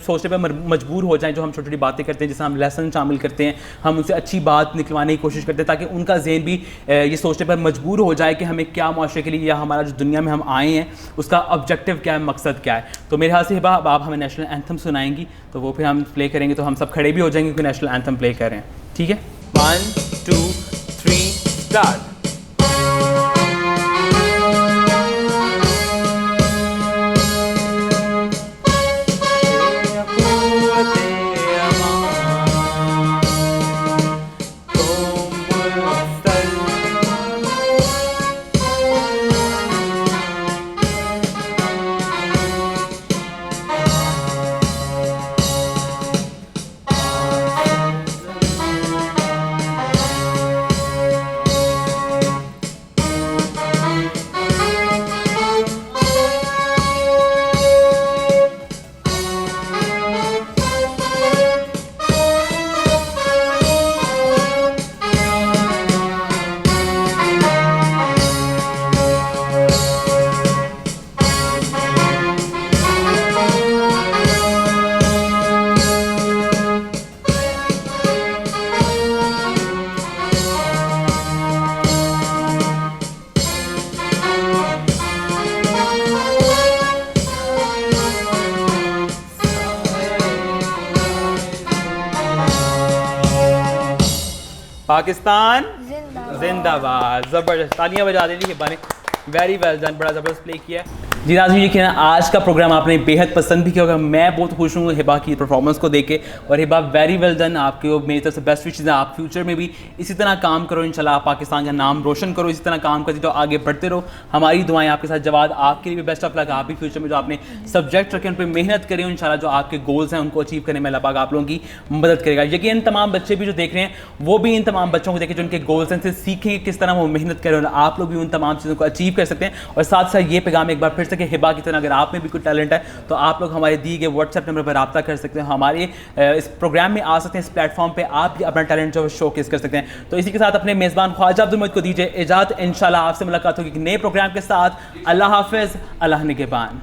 सोचने पर मजबूर हो जाएं जो हम छोटी छोटी बातें करते हैं, जैसे हम लेसन शामिल करते हैं, हम उनसे अच्छी बात निकलवाने की कोशिश करते हैं ताकि उनका जहन भी ये सोचने पर मजबूर हो जाए कि हमें क्या मुआशरे के लिए या हमारा जो दुनिया में हम आए हैं उसका ऑब्जेक्टिव क्या है, मकसद क्या है। तो मेरे हाथ से हिबा अब आप हमें नेशनल एंथम सुनाएंगी, तो वो फिर हम प्ले करेंगे, तो हम सब खड़े भी हो जाएंगे क्योंकि नेशनल एंथम प्ले कर रहे हैं। ठीक है, 1 2 3 स्टार्ट। पाकिस्तान जिंदाबाद। ज़बरदस्त, तालियां बजा देनी हिबा ने, वेरी वेल डन, बड़ा ज़बरदस्त प्ले किया। जी नाज़रीन, यकीन आज का प्रोग्राम आपने बेहद पसंद भी किया होगा, मैं बहुत खुश हूँ हिबा की परफॉर्मेंस को देख के। और हिबा वेरी वेल डन, आपके मेरी तरफ से बेस्ट विशेज़ हैं। आप फ्यूचर में भी इसी तरह काम करो, इंशाल्लाह आप पाकिस्तान का नाम रोशन करो, इसी तरह काम करते तो आगे बढ़ते रहो। हमारी दुआएं आपके साथ। जवाद, आपके लिए भी बेस्ट ऑफ लक, आप भी फ्यूचर में जो आपने सब्जेक्ट रखे उन पर मेहनत करें, इंशाल्लाह जो आपके गोल्स हैं उनको अचीव करने में अल्लाह पाक आप लोगों की मदद करेगा। यकीन तमाम बच्चे भी जो देख रहे हैं वो भी इन तमाम बच्चों को देखें जो उनके गोल्स हैं, से सीखें किस तरह वो मेहनत करें और आप लोग भी उन तमाम चीज़ों को अचीव कर सकते हैं। और साथ साथ ये पैगाम एक बार फिर से कि हिबा की तरह अगर आप में भी कोई टैलेंट है तो आप लोग हमारे दिए गए व्हाट्सएप नंबर पर रब्ता कर सकते हैं, हमारे इस प्रोग्राम में आ सकते हैं, इस प्लेटफॉर्म पे आप भी अपना टैलेंट जो है शोकेस कर सकते हैं। तो इसी के साथ अपने मेज़बान ख्वाजा अब्दुल मोइद को दीजिए इजाज़त। इंशाल्लाह आपसे मुलाकात होगी एक नए प्रोग्राम के साथ। अल्लाह हाफिज़, अल्लाह निगहबान।